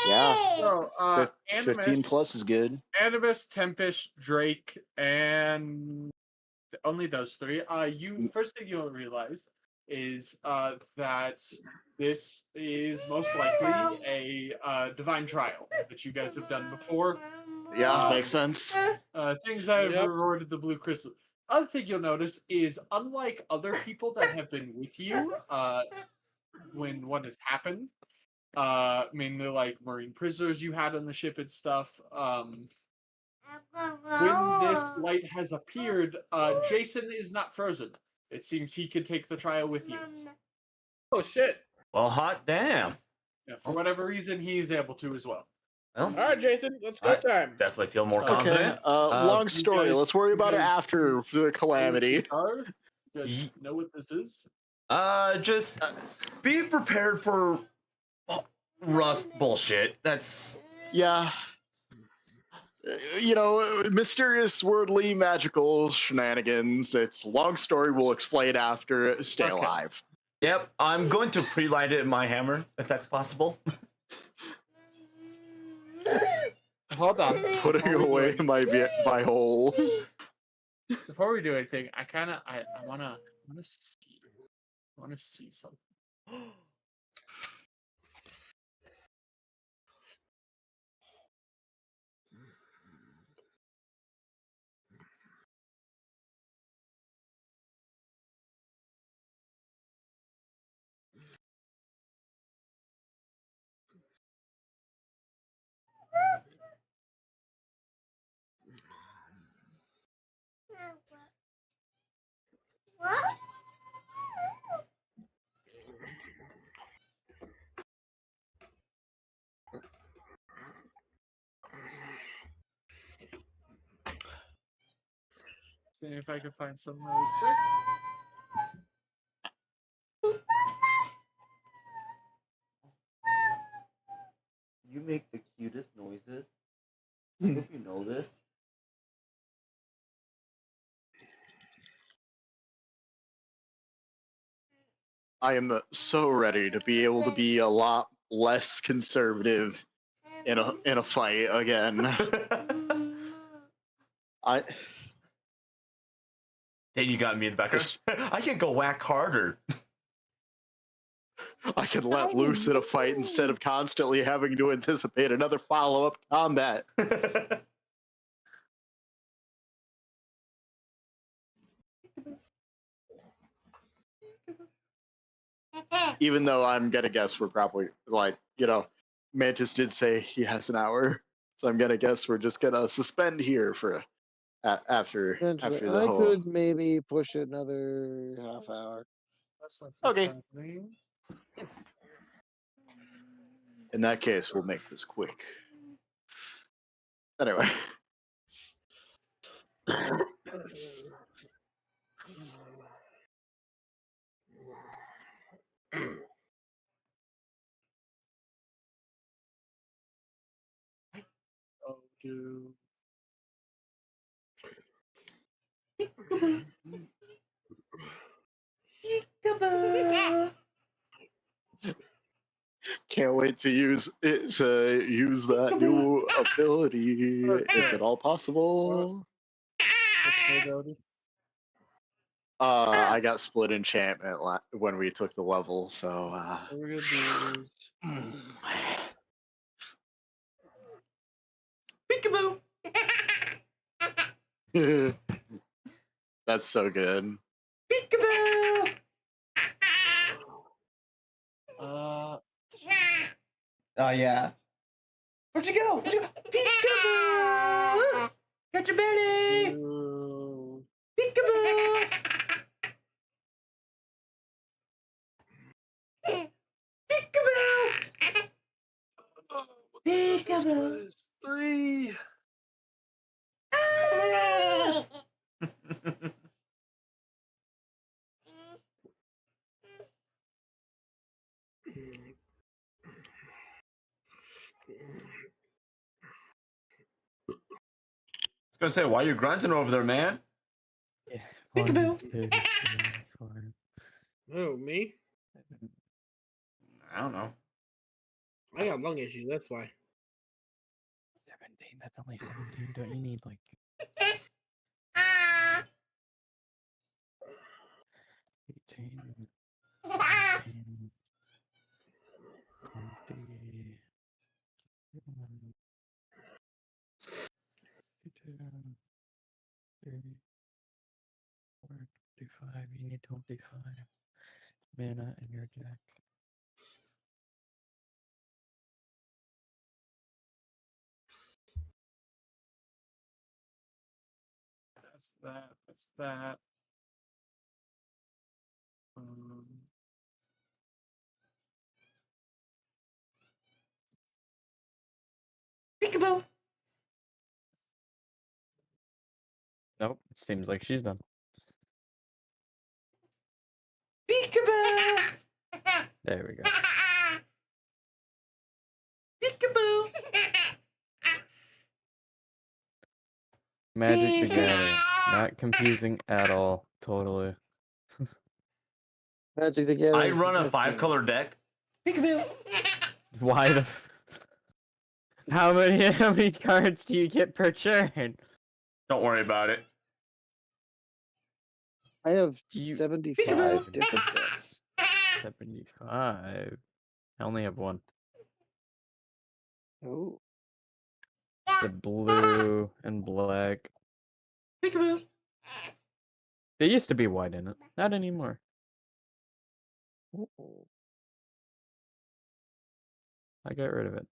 Yeah. So, 15 plus is good. Animus, Tempest, Drake, and only those three. First thing you'll realize is that this is most likely a divine trial that you guys have done before. Yeah, makes sense. Things that have Yep. rewarded the blue crystal. Other thing you'll notice is, unlike other people that have been with you when what has happened, mainly like marine prisoners you had on the ship and stuff, when this light has appeared, Jason is not frozen. It seems he could take the trial with you. Oh shit. Well, hot damn. Yeah, for whatever reason, he is able to as well. Well, All right, Jason, let's go Alright. time. definitely feel more Okay, confident. Long you story. guys- Let's worry you about it guys- after the calamity. You guys know what this is? Just be prepared for rough bullshit. That's Yeah. You know, mysterious, worldly, magical shenanigans. It's long story. We'll explain after. Stay Okay. alive. yep. I'm going to pre-light it in my hammer if that's possible. Hold on. Putting Before we do away anything- my hole. Before we do anything, I wanna see something. See if I can find something really quick. You make the cutest noises. I hope you know this. I am so ready to be able to be a lot less conservative in a fight again. I Then you got me in the background. I can go whack harder. can let loose in a fight instead of constantly having to anticipate another follow-up combat. Even though I'm gonna guess we're probably Mantis did say he has an hour, so I'm gonna guess we're just gonna suspend here for after Potentially. the I whole. could maybe push it another half hour. That's what's Okay. happening. In that case, we'll make this quick. Anyway. Oh, dude. Can't wait to use that new ability if at all possible. I got split enchantment when we took the level, so What we're gonna do Peekaboo. That's so good. Peekaboo! Oh yeah. Where'd you go? Where'd you go? Peekaboo! Got your belly! Peekaboo! Peekaboo! Peekaboo! 3. I was gonna say, why you grunting over there, man? Yeah. Peekaboo. 1, 2, 3, 4, Oh, me? 7. I don't know. I got lung issues. That's why. 17. That's only 17. Don't you need like 18, 19, 20, 21, 22, 34, 25. You need 25 mana in your deck. That's that. That's that. Peekaboo! Nope. Seems like she's done. Peekaboo! There we go. Peekaboo! Magic the Gathering. Not confusing at all. Totally. Magic the Gathering. I is the run a best game. 5-color deck. Peekaboo! Why the? How many cards do you get per turn? Don't worry about it. I have Do you- 75 different decks. 75. I only have one. Oh, The blue and black. Peekaboo! There used to be white in it. Not anymore. I got rid of it.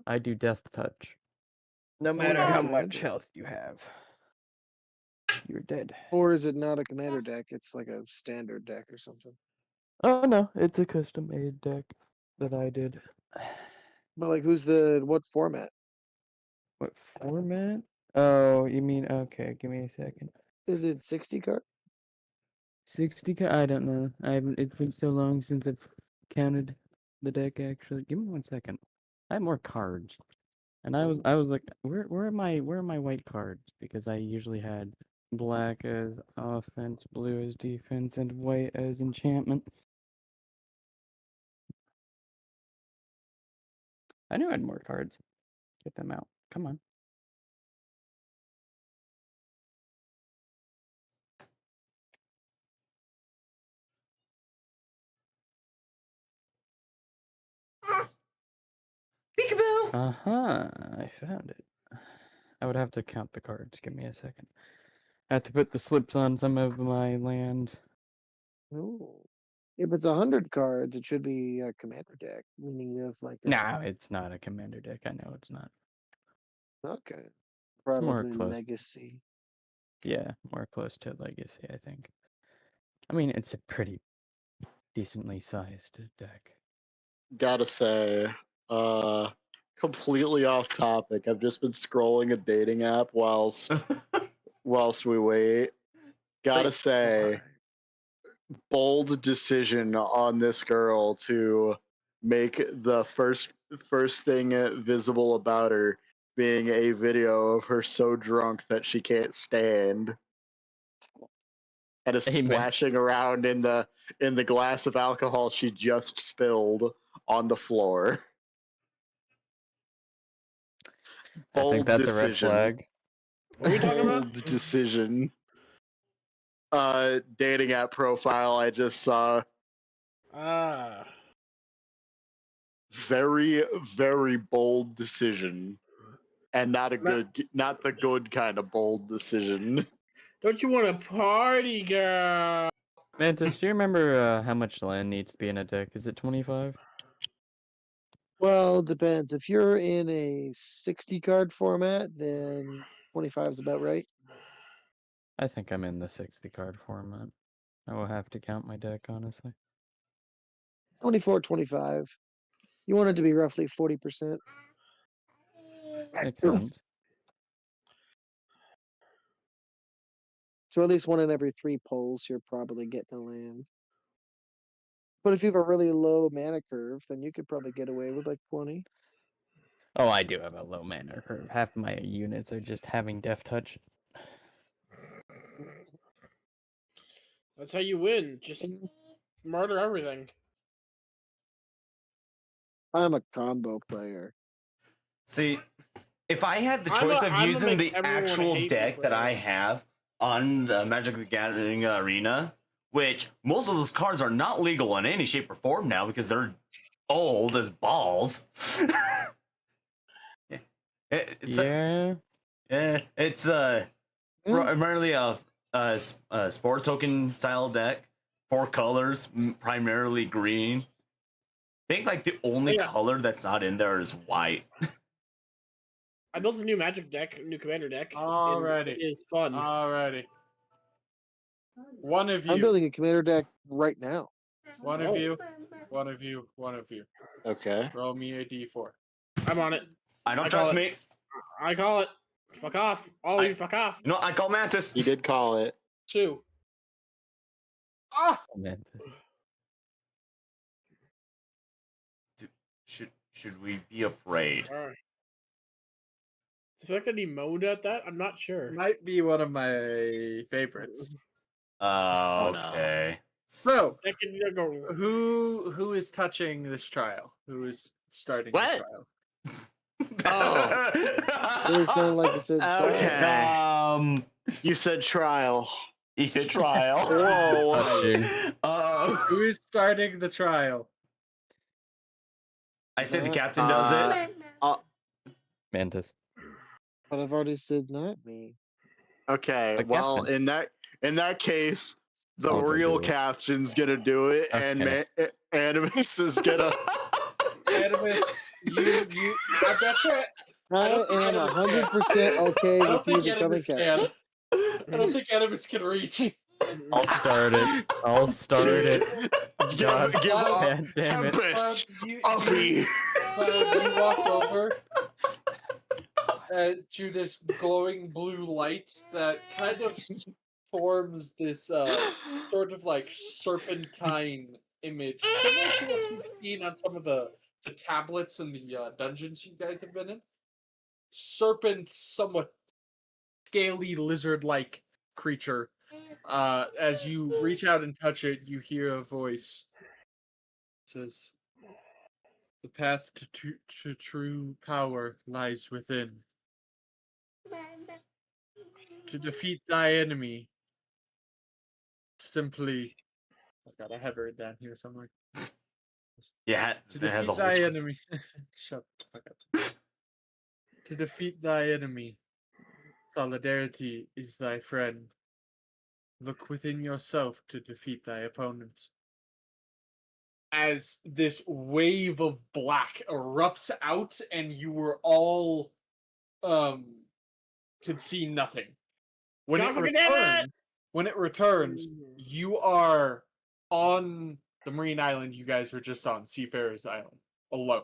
I do death touch. No matter yeah, how that's what I much do. health you have, you're dead. or is it not a commander deck? It's like a standard deck or something. Oh no, it's a custom made deck that I did. But like, what format? What format? Oh, you mean okay? Give me a second. Is it 60 card? 60. I don't know. I haven't. It's been so long since I've counted the deck. Actually, give me 1 second. I have more cards, and I was like, where are my white cards? Because I usually had black as offense, blue as defense, and white as enchantment. I knew I had more cards. Get them out. Come on. Peekaboo! I found it. I would have to count the cards. Give me a second. I have to put the slips on some of my land. Oh. If it's 100 cards, it should be a commander deck, meaning you have like a, No, it's not a commander deck. I know it's not. okay, more probably close. legacy. Yeah, more close to Legacy, I think. I mean, it's a pretty decently sized deck. Gotta say, completely off topic. I've just been scrolling a dating app whilst we wait. Gotta say, bold decision on this girl to make the first thing visible about her being a video of her so drunk that she can't stand and is Amen. splashing around in the glass of alcohol she just spilled on the floor. I think Bold that's a red decision. flag. What are we talking about? Bold decision. Dating app profile I just saw. Ah. Very, very bold decision. and not the good kind of bold decision. Don't you want to party, girl? Mantis, do you remember how much land needs to be in a deck? Is it 25? Well, depends. If you're in a 60 card format, then 25 is about right. I think I'm in the 60 card format. I will have to count my deck, honestly. 24, 25. You want it to be roughly 40%. Makes sense. So at least one in every 3 polls, you're probably getting a land. But if you have a really low mana curve, then you could probably get away with like 20. Oh, I do have a low mana curve. Half my units are just having Death Touch. That's how you win. Just murder everything. I'm a combo player. See, if I had the I'm choice a- of I'm a using make the everyone actual hate me deck that player. I have on the Magic the Gathering arena, which most of those cards are not legal in any shape or form now because they're old as balls. It's Yeah. it's primarily a sport token style deck. 4 colors, primarily green. I think like the only yeah. color that's not in there is white. I built a new Magic deck, new Commander deck. and Alrighty. it is fun. Alrighty. One of I'm you. building a commander deck right now. One Oh. of you. One of you. One of you. Okay. Roll me a d4. I'm on it. I don't I call trust it. me. I call it. Fuck off. All of you fuck off. You know, I call Mantis. He did call it. 2. Ah! Mantis. Should we be afraid? Alright. The fact that he moaned at that, I'm not sure. Might be one of my favorites. Oh, no. Okay. So, That can go. who is touching this trial? Who is starting What? the trial? Oh. Really sounded like you said. Okay. You said trial. He said trial. Whoa. Touching. Who is starting the trial? I say the captain does it. Mantis. But I've already said not me. Okay. The Well, captain. in that case, the I'll go real do it. captain's gonna do it, and Okay. Animus is gonna. Animus, you that's it. I don't think am Animus can. 100% okay I don't with you think becoming Animus captain. can. I don't think Animus can reach. I'll start it. I'll start it. God Give up. damn it. Tempest. You Uppy. walk over to this glowing blue light that kind of forms this sort of like serpentine image, similar to what you've seen on some of the tablets in the dungeons you guys have been in. Serpent, somewhat scaly lizard-like creature. As you reach out and touch it, you hear a voice. It says, "The path to true power lies within. To defeat thy enemy, simply..." Oh god, I have it down here somewhere. Yeah, To it has a defeat whole thy script. enemy. Shut the fuck up. To defeat thy enemy, solidarity is thy friend. Look within yourself to defeat thy opponent. As this wave of black erupts out, and you were all could see nothing. When God it fucking damn it! returns, you are on the marine island you guys were just on, Seafarer's Island, alone.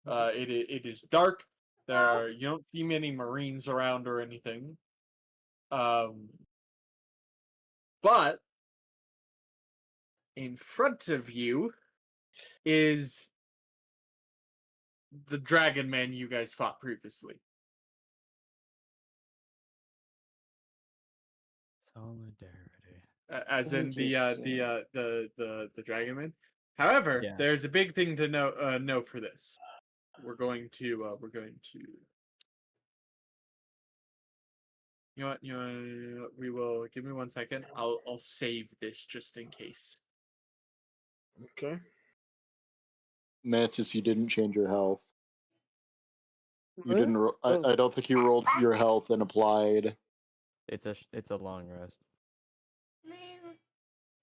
It is dark. You don't see many marines around or anything. But in front of you is the dragon man you guys fought previously. Solidarity. As in the dragon man. However, Yeah. there's a big thing to know for this. We're going to you know what, we will, give me 1 second. I'll save this just in case. Okay. Mantis, you didn't change your health. You didn't. I don't think you rolled your health and applied. It's a long rest.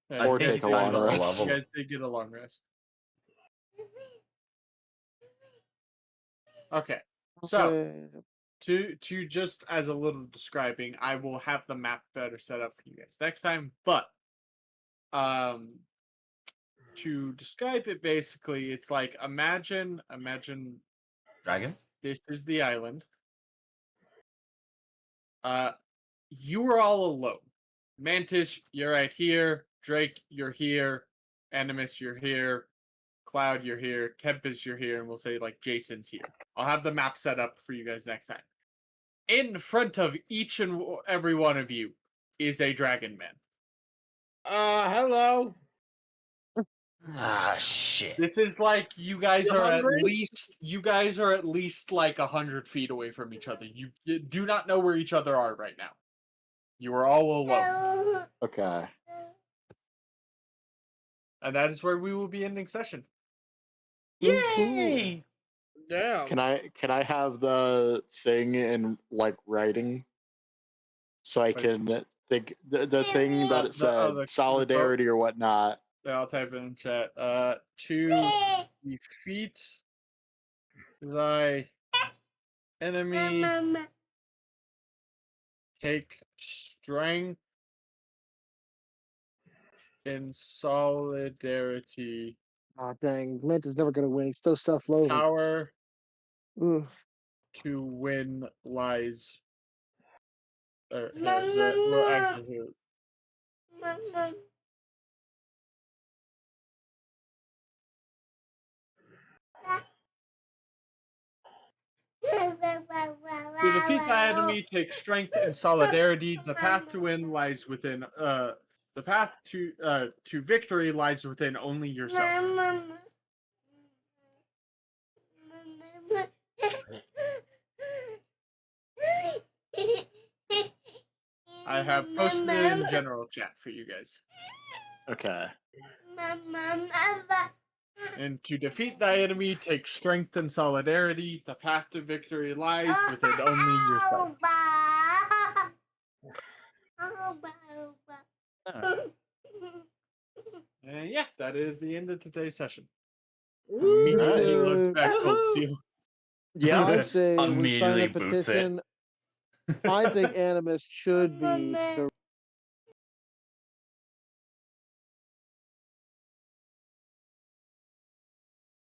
Yeah, Or you guys take a did long get rest. You guys did get a long rest. Okay, so to just as a little describing, I will have the map better set up for you guys next time. But to describe it, basically, it's like imagine Dragons? this is the island. You are all alone. Mantis, you're right here. Drake, you're here. Animus, you're here. Cloud, you're here. Kempis, you're here. And we'll say, like, Jason's here. I'll have the map set up for you guys next time. In front of each and every one of you is a dragon man. Hello. Ah, shit. This is like you guys You are hungry? at least like 100 feet away from each other. You do not know where each other are right now. You are all alone. Okay. And that is where we will be ending session. Yay! Damn. Can I have the thing in like writing, so I can think the thing that it said solidarity or whatnot. Yeah, I'll type it in chat. To defeat thy enemy, take strength in solidarity. Ah, dang, Mantis never gonna win. He's so self-loathing. Power Ooh. to win lies. Actually, to defeat thy enemy, take strength and solidarity. The path to win lies within. The path to victory lies within only yourself. I have posted it in general chat for you guys. Okay. And to defeat thy enemy, take strength and solidarity. The path to victory lies within only yourself. And yeah, that is the end of today's session. Immediately looks back Cold Steel. Yeah. I say we sign a Immediately boots it. petition. I think Animus should be the